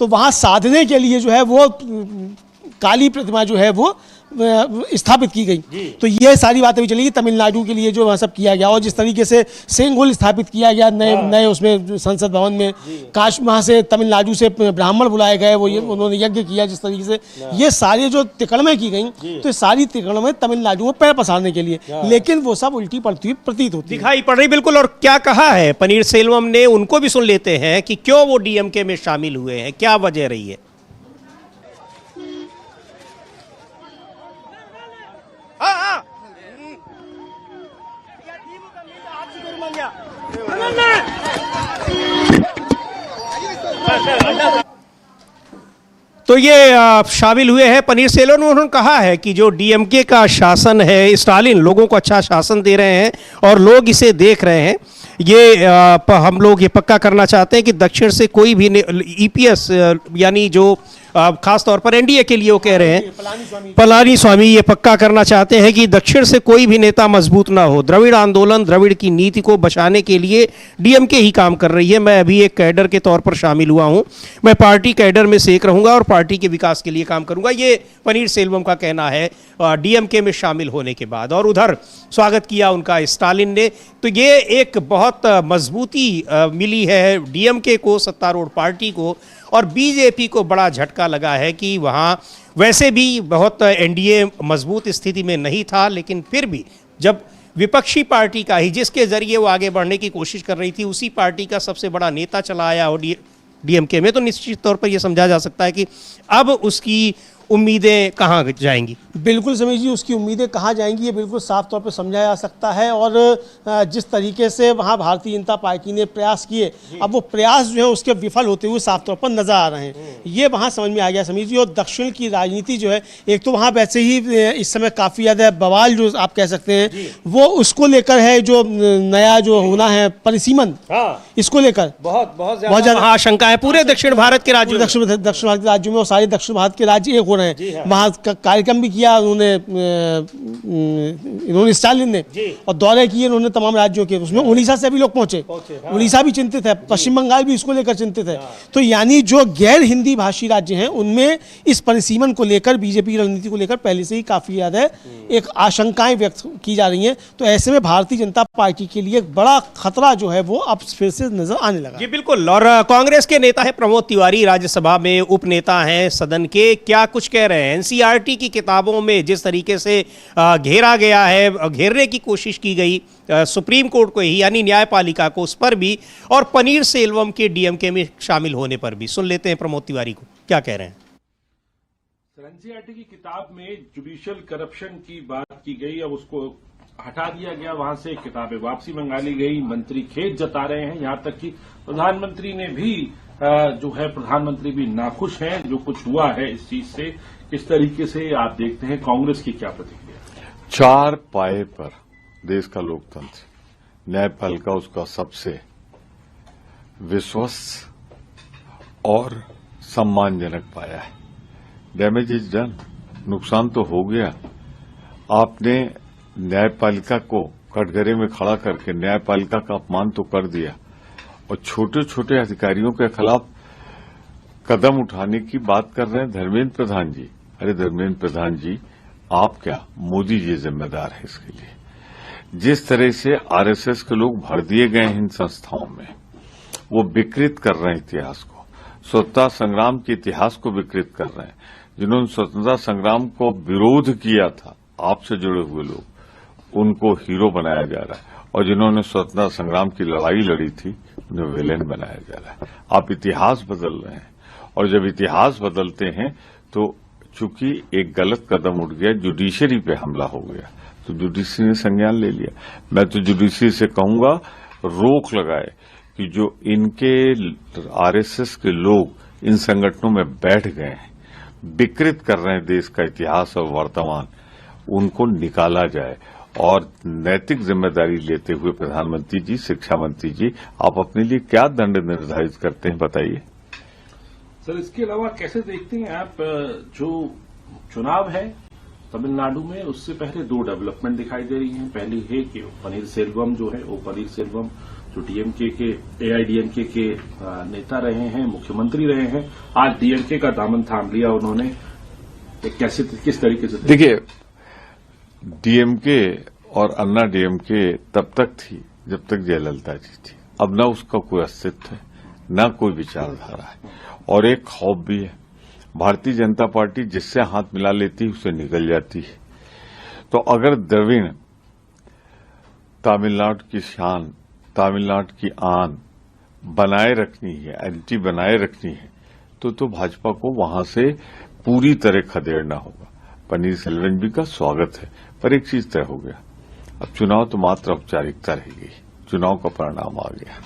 तो वहां साधने के लिए जो है वो काली प्रतिमा जो है वो स्थापित की गई। तो ये सारी बातें भी चलेगी तमिलनाडु के लिए जो वहाँ सब किया गया, और जिस तरीके से सेंगुल स्थापित किया गया नए उसमें संसद भवन में, काश वहाँ से तमिलनाडु से ब्राह्मण बुलाए गए, वो ये उन्होंने यज्ञ किया जिस तरीके से, ये सारी जो तिकड़में की गई, तो सारी तिकड़में तमिलनाडु में पैर पसारने के लिए, लेकिन वो सब उल्टी पड़ती हुई प्रतीत होती दिखाई पड़ रही। बिल्कुल। और क्या कहा है पनीर सेल्वम ने, उनको भी सुन लेते हैं कि क्यों वो डीएमके में शामिल हुए हैं, क्या वजह रही है। तो ये शामिल हुए हैं पनीर सेल्वम। उन्होंने कहा है कि जो डीएमके का शासन है, स्टालिन लोगों को अच्छा शासन दे रहे हैं और लोग इसे देख रहे हैं। ये हम लोग ये पक्का करना चाहते हैं कि दक्षिण से कोई भी ईपीएस यानी जो खास तौर पर एनडीए के लिए वो कह रहे हैं, पलानी स्वामी ये पक्का करना चाहते हैं कि दक्षिण से कोई भी नेता मजबूत ना हो। द्रविड़ आंदोलन द्रविड़ की नीति को बचाने के लिए डीएमके ही काम कर रही है। मैं अभी एक कैडर के तौर पर शामिल हुआ हूं, मैं पार्टी कैडर में से एक रहूंगा और पार्टी के विकास के लिए काम करूंगा, ये पनीर सेल्वम का कहना है डीएमके में शामिल होने के बाद। और उधर स्वागत किया उनका स्टालिन ने। तो ये एक बहुत मजबूती मिली है डीएमके को, सत्तारूढ़ पार्टी को। और बीजेपी को बड़ा झटका लगा है कि वहाँ वैसे भी बहुत एनडीए मजबूत स्थिति में नहीं था, लेकिन फिर भी जब विपक्षी पार्टी का ही, जिसके जरिए वो आगे बढ़ने की कोशिश कर रही थी, उसी पार्टी का सबसे बड़ा नेता चला आया हो डीएमके में, तो निश्चित तौर पर यह समझा जा सकता है कि अब उसकी उम्मीदें कहाँ जाएंगी। बिल्कुल समीर जी, उसकी उम्मीदें कहाँ जाएंगी ये बिल्कुल साफ तौर पर समझा जा सकता है। और जिस तरीके से वहाँ भारतीय जनता पार्टी ने प्रयास किए, अब वो प्रयास जो है उसके विफल होते हुए साफ तौर पर नजर आ रहे हैं, ये वहाँ समझ में आ गया समीर जी। और दक्षिण की राजनीति जो है, एक तो वहाँ वैसे ही इस समय काफ़ी ज़्यादा बवाल जो आप कह सकते हैं वो उसको लेकर है, जो नया जो होना है परिसीमन, इसको लेकर बहुत ज़्यादा आशंका है पूरे दक्षिण भारत के राज्यों, दक्षिण भारत के राज्यों में, और सारे दक्षिण भारत के राज्य एक हो रहे हैं। वहाँ कार्यक्रम भी किया इन्होंने स्टालिन ने, और दौरे किए इन्होंने तमाम राज्यों के, उसमें उड़ीसा से भी लोग पहुंचे। उड़ीसा भी चिंतित है, पश्चिम बंगाल भी इसको लेकर चिंतित है। तो यानी जो गैर हिंदी भाषी राज्य हैं उनमें इस परिसीमन को लेकर, बीजेपी रणनीति को लेकर पहले से ही काफी ज्यादा एक आशंकाएं व्यक्त की जा रही हैं। तो ऐसे में भारतीय जनता पार्टी के लिए एक बड़ा खतरा जो है वो अब फिर से नजर आने लगा। जी बिल्कुल। और कांग्रेस के नेता है प्रमोद तिवारी, राज्यसभा में उप नेता हैं सदन के, क्या कुछ कह रहे हैं। एनसीईआरटी की किताबों में जिस तरीके से घेरा गया है, घेरने की कोशिश की गई सुप्रीम कोर्ट को ही, यानी न्यायपालिका को, उस पर भी, और पनीर सेल्वम के डीएमके में शामिल होने पर भी। सुन लेते हैं प्रमोद तिवारी को, क्या कह रहे हैं। एनसीईआरटी की किताब में जुडिशियल करप्शन की बात की गई, अब उसको हटा दिया गया, वहां से किताबें वापसी मंगा ली गई। मंत्री खेद जता रहे हैं, यहां तक कि प्रधानमंत्री ने भी जो है, प्रधानमंत्री भी नाखुश हैं जो कुछ हुआ है इस चीज से। किस तरीके से आप देखते हैं, कांग्रेस की क्या प्रतिक्रिया? चार पाए पर देश का लोकतंत्र, न्यायपालिका उसका सबसे विश्वस्त और सम्मानजनक पाया है। डैमेज इज डन, नुकसान तो हो गया। आपने न्यायपालिका को कटघरे में खड़ा करके न्यायपालिका का अपमान तो कर दिया, और छोटे छोटे अधिकारियों के खिलाफ कदम उठाने की बात कर रहे हैं धर्मेंद्र प्रधान जी। अरे धर्मेंद्र प्रधान जी, आप क्या, मोदी जी जिम्मेदार है इसके लिए। जिस तरह से आरएसएस के लोग भर दिए गए हैं इन संस्थाओं में, वो विकृत कर रहे हैं इतिहास को, स्वतंत्रता संग्राम के इतिहास को विकृत कर रहे हैं। जिन्होंने स्वतंत्रता संग्राम को विरोध किया था, आपसे जुड़े हुए लोग, उनको हीरो बनाया जा रहा है, और जिन्होंने स्वतंत्रता संग्राम की लड़ाई लड़ी थी उन्हें विलेन बनाया जा रहा है। आप इतिहास बदल रहे हैं, और जब इतिहास बदलते हैं तो चूंकि एक गलत कदम उठ गया, जुडिशरी पे हमला हो गया, तो जुडिशरी ने संज्ञान ले लिया। मैं तो जुडिशरी से कहूंगा रोक लगाए कि जो इनके आरएसएस के लोग इन संगठनों में बैठ गए हैं, विकृत कर रहे हैं देश का इतिहास और वर्तमान, उनको निकाला जाए। और नैतिक जिम्मेदारी लेते हुए प्रधानमंत्री जी, शिक्षा मंत्री जी, आप अपने लिए क्या दंड निर्धारित करते हैं, बताइए। सर, इसके अलावा कैसे देखते हैं आप, जो चुनाव है तमिलनाडु में, उससे पहले दो डेवलपमेंट दिखाई दे रही हैं। पहली है कि पनीर सेल्वम जो है, वो पनीर सेल्वम जो डीएमके के, एआईडीएमके के नेता रहे हैं, मुख्यमंत्री रहे हैं, आज डीएमके का दामन थाम लिया उन्होंने। कैसे, किस तरीके से? देखिए, डीएमके और अन्ना डीएमके तब तक थी जब तक जयललिता जी थी। अब न उसका कोई अस्तित्व है, न कोई विचारधारा है, और एक खौफ भी है। भारतीय जनता पार्टी जिससे हाथ मिला लेती है उसे निकल जाती है। तो अगर द्रविड़, तमिलनाडु की शान, तमिलनाडु की आन बनाए रखनी है, आइडेंटिटी बनाए रखनी है, तो भाजपा को वहां से पूरी तरह खदेड़ना होगा। पनीर सेल्वम जी का स्वागत है, पर एक चीज तय हो गया, अब चुनाव तो मात्र औपचारिकता रह गई, चुनाव का परिणाम आ गया।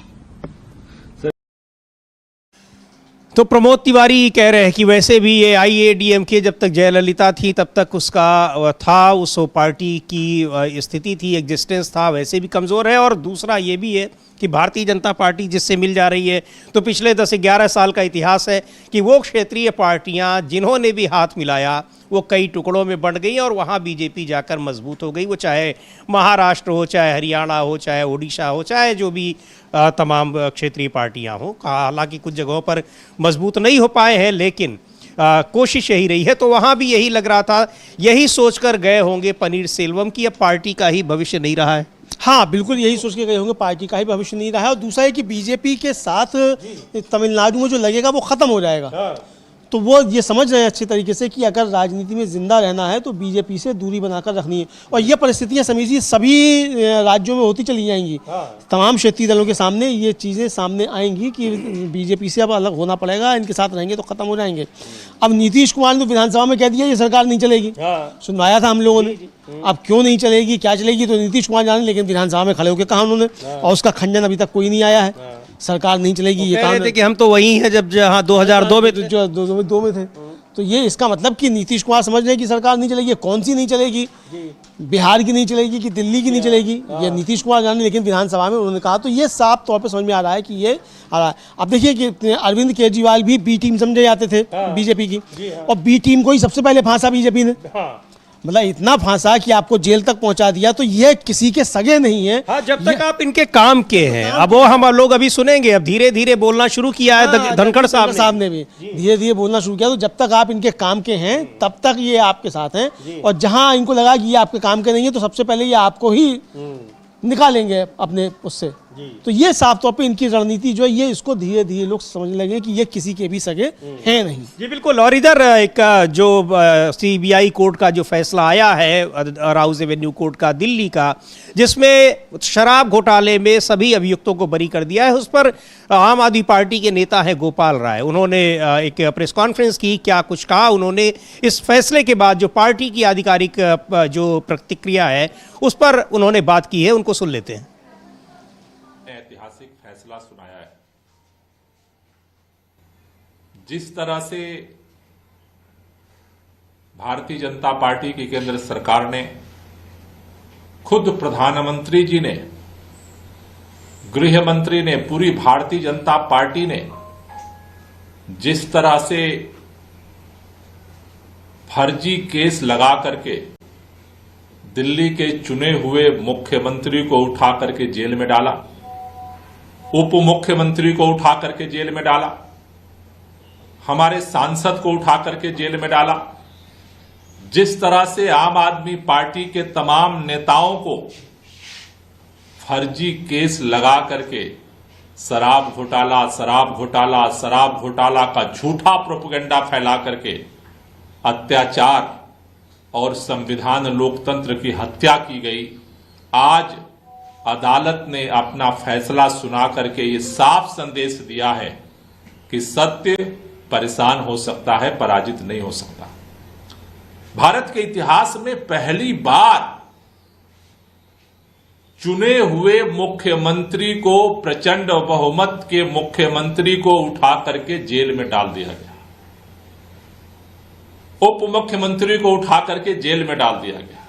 तो प्रमोद तिवारी कह रहे हैं कि वैसे भी ये आईएडीएमके जब तक जयललिता थी तब तक उसका था, उस पार्टी की स्थिति थी, एग्जिस्टेंस था, वैसे भी कमज़ोर है। और दूसरा ये भी है कि भारतीय जनता पार्टी जिससे मिल जा रही है, तो पिछले 10-11 साल का इतिहास है कि वो क्षेत्रीय पार्टियां जिन्होंने भी हाथ मिलाया वो कई टुकड़ों में बंट गई और वहाँ बीजेपी जाकर मजबूत हो गई। वो चाहे महाराष्ट्र हो, चाहे हरियाणा हो, चाहे ओडिशा हो, चाहे जो भी तमाम क्षेत्रीय पार्टियां हों। हालांकि कुछ जगहों पर मजबूत नहीं हो पाए हैं, लेकिन कोशिश यही रही है। तो वहाँ भी यही लग रहा था, यही सोचकर गए होंगे पनीर सेल्वम की अब पार्टी का ही भविष्य नहीं रहा है। हाँ, बिल्कुल यही सोच के गए होंगे, पार्टी का ही भविष्य नहीं रहा है। और दूसरा है कि बीजेपी के साथ तमिलनाडु में जो लगेगा वो खत्म हो जाएगा। तो वो ये समझ रहे हैं अच्छे तरीके से कि अगर राजनीति में जिंदा रहना है तो बीजेपी से दूरी बनाकर रखनी है। और ये परिस्थितियां समझिए सभी राज्यों में होती चली जाएंगी। तमाम क्षेत्रीय दलों के सामने ये चीज़ें सामने आएंगी कि बीजेपी से अब अलग होना पड़ेगा, इनके साथ रहेंगे तो खत्म हो जाएंगे। अब नीतीश कुमार ने विधानसभा में कह दिया ये सरकार नहीं चलेगी, सुनवाया था हम लोगों ने। अब क्यों नहीं चलेगी, क्या चलेगी, तो नीतीश कुमार जाने, लेकिन विधानसभा में खड़े होकर कहा उन्होंने, और उसका खंडन अभी तक कोई नहीं आया है। सरकार नहीं चलेगी, ये कहा थे कि हम तो वही हैं जब जहाँ 2002 में जो 2002 में थे। तो ये इसका मतलब कि नीतीश कुमार समझ रहे हैं कि सरकार नहीं चलेगी। कौन सी नहीं चलेगी, बिहार की नहीं चलेगी कि दिल्ली की नहीं चलेगी, ये नीतीश कुमार जाने, लेकिन विधानसभा में उन्होंने कहा। तो ये साफ तौर पे समझ में आ रहा है कि ये आ रहा है। अब देखिए कि अरविंद केजरीवाल भी बी टीम समझे जाते थे बीजेपी की, और बी टीम को ही सबसे पहले फांसा बीजेपी ने। मतलब इतना फांसा कि आपको जेल तक पहुंचा दिया। तो ये किसी के सगे नहीं है। हाँ, जब तक आप इनके काम के हैं। अब वो हम लोग अभी सुनेंगे, अब धीरे धीरे बोलना शुरू किया है धनखड़ साहब ने भी धीरे धीरे बोलना शुरू किया। तो जब तक आप इनके काम के हैं तब तक ये आपके साथ हैं, और जहां इनको लगा कि ये आपके काम के नहीं है तो सबसे पहले ये आपको ही निकालेंगे अपने उससे। तो ये साफ तौर पे इनकी रणनीति जो है, ये इसको धीरे धीरे लोग समझने लगे कि ये किसी के भी सगे हैं नहीं। जी बिल्कुल। और इधर एक जो सीबीआई कोर्ट का जो फैसला आया है राउज एवेन्यू कोर्ट का दिल्ली का, जिसमें शराब घोटाले में सभी अभियुक्तों को बरी कर दिया है, उस पर आम आदमी पार्टी के नेता हैं गोपाल राय, उन्होंने एक प्रेस कॉन्फ्रेंस की, क्या कुछ कहा उन्होंने इस फैसले के बाद, जो पार्टी की आधिकारिक जो प्रतिक्रिया है उस पर उन्होंने बात की है, उनको सुन लेते हैं। ऐतिहासिक फैसला सुनाया है। जिस तरह से भारतीय जनता पार्टी की केंद्र सरकार ने, खुद प्रधानमंत्री जी ने, गृह मंत्री ने, पूरी भारतीय जनता पार्टी ने जिस तरह से फर्जी केस लगा करके दिल्ली के चुने हुए मुख्यमंत्री को उठा करके जेल में डाला, उप मुख्यमंत्री को उठा करके जेल में डाला, हमारे सांसद को उठा करके जेल में डाला, जिस तरह से आम आदमी पार्टी के तमाम नेताओं को फर्जी केस लगा करके शराब घोटाला, शराब घोटाला, शराब घोटाला का झूठा प्रोपेगेंडा फैला करके अत्याचार और संविधान लोकतंत्र की हत्या की गई। आज अदालत ने अपना फैसला सुना करके ये साफ संदेश दिया है कि सत्य परेशान हो सकता है, पराजित नहीं हो सकता। भारत के इतिहास में पहली बार चुने हुए मुख्यमंत्री को, प्रचंड बहुमत के मुख्यमंत्री को उठा करके जेल में डाल दिया गया, उप मुख्यमंत्री को उठा करके जेल में डाल दिया गया।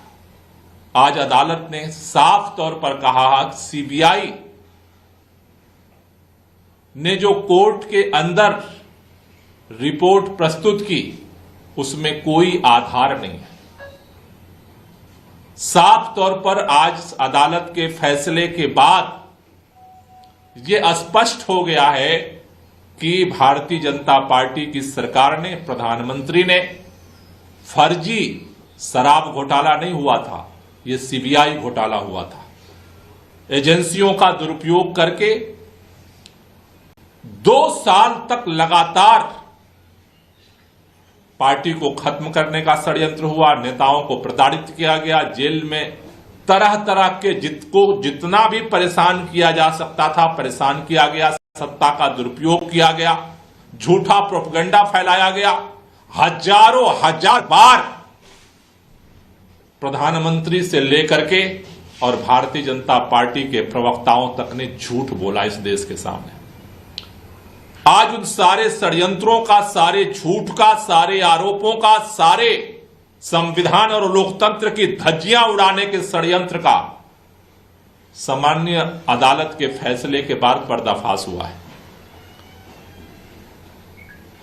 आज अदालत ने साफ तौर पर कहा, सीबीआई ने जो कोर्ट के अंदर रिपोर्ट प्रस्तुत की उसमें कोई आधार नहीं है। साफ तौर पर आज अदालत के फैसले के बाद यह स्पष्ट हो गया है कि भारतीय जनता पार्टी की सरकार ने, प्रधानमंत्री ने फर्जी शराब घोटाला नहीं हुआ था, यह सीबीआई घोटाला हुआ था। एजेंसियों का दुरुपयोग करके 2 साल तक लगातार पार्टी को खत्म करने का षड्यंत्र हुआ, नेताओं को प्रताड़ित किया गया, जेल में तरह तरह के जितना भी परेशान किया जा सकता था परेशान किया गया, सत्ता का दुरुपयोग किया गया, झूठा प्रोपेगेंडा फैलाया गया। हजारों हजार बार प्रधानमंत्री से लेकर के और भारतीय जनता पार्टी के प्रवक्ताओं तक ने झूठ बोला इस देश के सामने। आज उन सारे षड्यंत्रों का, सारे झूठ का, सारे आरोपों का, सारे संविधान और लोकतंत्र की धज्जियां उड़ाने के षड्यंत्र का सामान्य अदालत के फैसले के बाद पर्दाफाश हुआ है।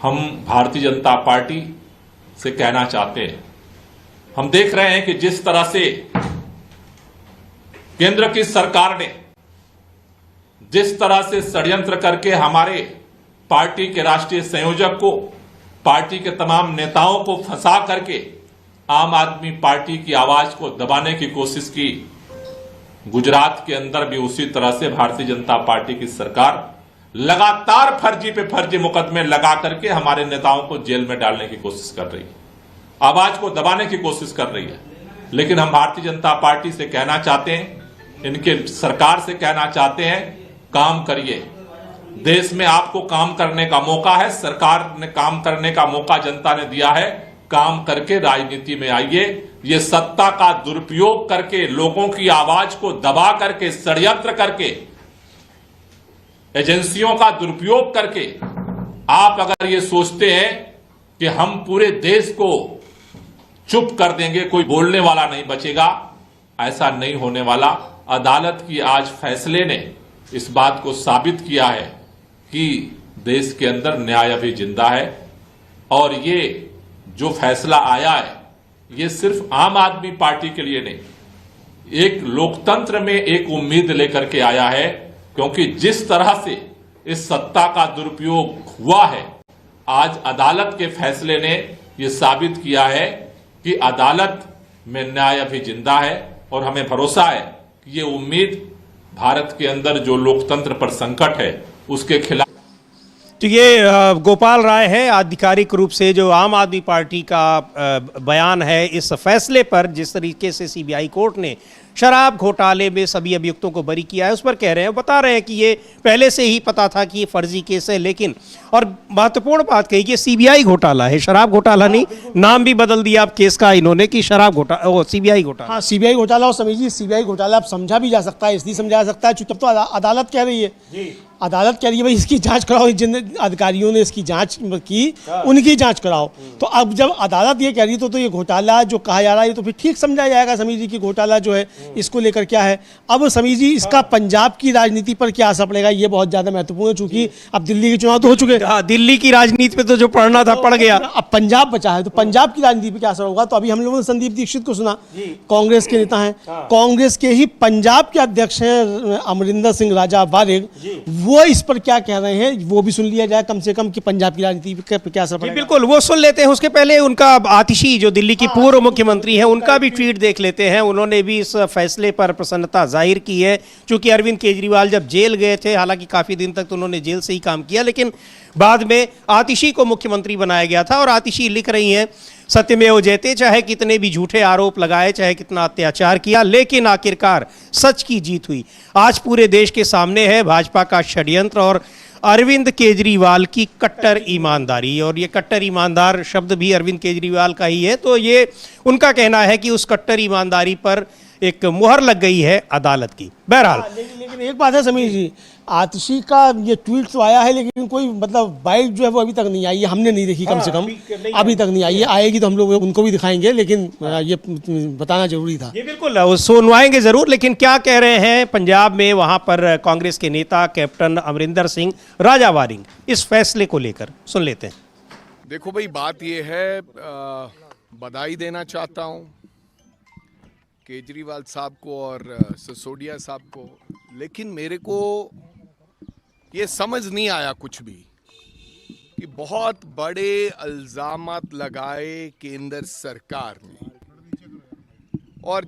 हम भारतीय जनता पार्टी से कहना चाहते हैं, हम देख रहे हैं कि जिस तरह से केंद्र की सरकार ने जिस तरह से षड्यंत्र करके हमारे पार्टी के राष्ट्रीय संयोजक को, पार्टी के तमाम नेताओं को फंसा करके आम आदमी पार्टी की आवाज को दबाने की कोशिश की, गुजरात के अंदर भी उसी तरह से भारतीय जनता पार्टी की सरकार लगातार फर्जी पे फर्जी मुकदमे लगा करके हमारे नेताओं को जेल में डालने की कोशिश कर रही है, आवाज को दबाने की कोशिश कर रही है। लेकिन हम भारतीय जनता पार्टी से कहना चाहते हैं, इनके सरकार से कहना चाहते हैं, काम करिए। देश में आपको काम करने का मौका है, सरकार ने काम करने का मौका जनता ने दिया है, काम करके राजनीति में आइए। ये सत्ता का दुरुपयोग करके, लोगों की आवाज को दबा करके, षड्यंत्र करके, एजेंसियों का दुरुपयोग करके आप अगर ये सोचते हैं कि हम पूरे देश को चुप कर देंगे, कोई बोलने वाला नहीं बचेगा, ऐसा नहीं होने वाला। अदालत की आज फैसले ने इस बात को साबित किया है कि देश के अंदर न्याय अभी जिंदा है। और ये जो फैसला आया है ये सिर्फ आम आदमी पार्टी के लिए नहीं, एक लोकतंत्र में एक उम्मीद लेकर के आया है, क्योंकि जिस तरह से इस सत्ता का दुरुपयोग हुआ है, आज अदालत के फैसले ने यह साबित किया है कि अदालत में न्याय अभी जिंदा है। और हमें भरोसा है कि ये उम्मीद भारत के अंदर जो लोकतंत्र पर संकट है उसके खिलाफ। तो ये गोपाल राय है, आधिकारिक रूप से जो आम आदमी पार्टी का बयान है इस फैसले पर, जिस तरीके से सीबीआई कोर्ट ने शराब घोटाले में सभी अभियुक्तों को बरी किया है, उस पर कह रहे हैं, बता रहे हैं कि ये पहले से ही पता था कि ये फर्जी केस है। लेकिन और महत्वपूर्ण बात कही कि सीबीआई घोटाला है, शराब घोटाला नहीं। नाम भी बदल दिया अब केस का इन्होंने कि शराब घोटाला, सीबीआई घोटाला। हाँ, सीबीआई घोटाला। और समझिए सीबीआई घोटाला अब समझा भी जा सकता है, इसलिए समझा जा सकता है तब तो अदालत कह रही है, अदालत कह रही है भाई इसकी जांच कराओ, जिन अधिकारियों ने इसकी जांच की उनकी जांच कराओ। तो अब जब अदालत ये कह रही है तो ये घोटाला जो कहा जा रहा है तो फिर ठीक समझा जाएगा समीर जी की घोटाला जो है इसको लेकर क्या है। अब समीर जी इसका पंजाब की राजनीति पर क्या असर पड़ेगा ये बहुत ज्यादा महत्वपूर्ण है, चूंकि अब दिल्ली के चुनाव तो हो चुके हैं। दिल्ली की राजनीति पे तो जो पढ़ना था पड़ गया, अब पंजाब बचा है, तो पंजाब की राजनीति पे क्या असर होगा। तो अभी हम लोगों ने संदीप दीक्षित को सुना, कांग्रेस के नेता हैं, कांग्रेस के ही पंजाब के अध्यक्ष हैं अमरिंदर सिंह राजा वारिग, वो इस पर क्या कह रहे हैं वो भी सुन लिया जाए कम से कम कि पंजाब की राजनीति पे क्या असर पड़ेगा। बिल्कुल, वो सुन लेते हैं। उसके पहले उनका आतिशी जो दिल्ली की पूर्व मुख्यमंत्री हैं उनका भी ट्वीट देख लेते हैं। उन्होंने भी इस फैसले पर प्रसन्नता जाहिर की है, क्योंकि अरविंद केजरीवाल जब जेल गए थे, हालांकि काफी दिन तक तो उन्होंने जेल से ही काम किया, लेकिन बाद में आतिशी को मुख्यमंत्री बनाया गया था। और आतिशी लिख रही हैं, सत्यमेव जयते, चाहे कितने भी झूठे आरोप लगाए, चाहे कितना अत्याचार किया, लेकिन आखिरकार सच की जीत हुई। आज पूरे देश के सामने है भाजपा का षड्यंत्र और अरविंद केजरीवाल की कट्टर ईमानदारी। और ये कट्टर ईमानदार शब्द भी अरविंद केजरीवाल का ही है। तो ये उनका कहना है कि उस कट्टर ईमानदारी पर एक मुहर लग गई है अदालत की। बहरहाल लेकिन एक बात है समीर जी, आतिशी का ये ट्वीट तो आया है लेकिन कोई मतलब बाइट जो है वो अभी तक नहीं आई है, हमने नहीं देखी, कम से कम अभी तक नहीं आई है। आएगी तो हम लोग उनको भी दिखाएंगे, लेकिन ये बताना जरूरी था। ये बिल्कुल सुनवाएंगे जरूर। लेकिन क्या कह रहे हैं पंजाब में वहां पर कांग्रेस के नेता कैप्टन अमरिंदर सिंह राजा वारिंग इस फैसले को लेकर, सुन लेते हैं। देखो भाई, बात ये है, बधाई देना चाहता हूँ केजरीवाल साहब को और सिसोदिया साहब को, लेकिन मेरे को ये समझ नहीं आया कुछ भी कि बहुत बड़े इल्जामात लगाए केंद्र सरकार ने, और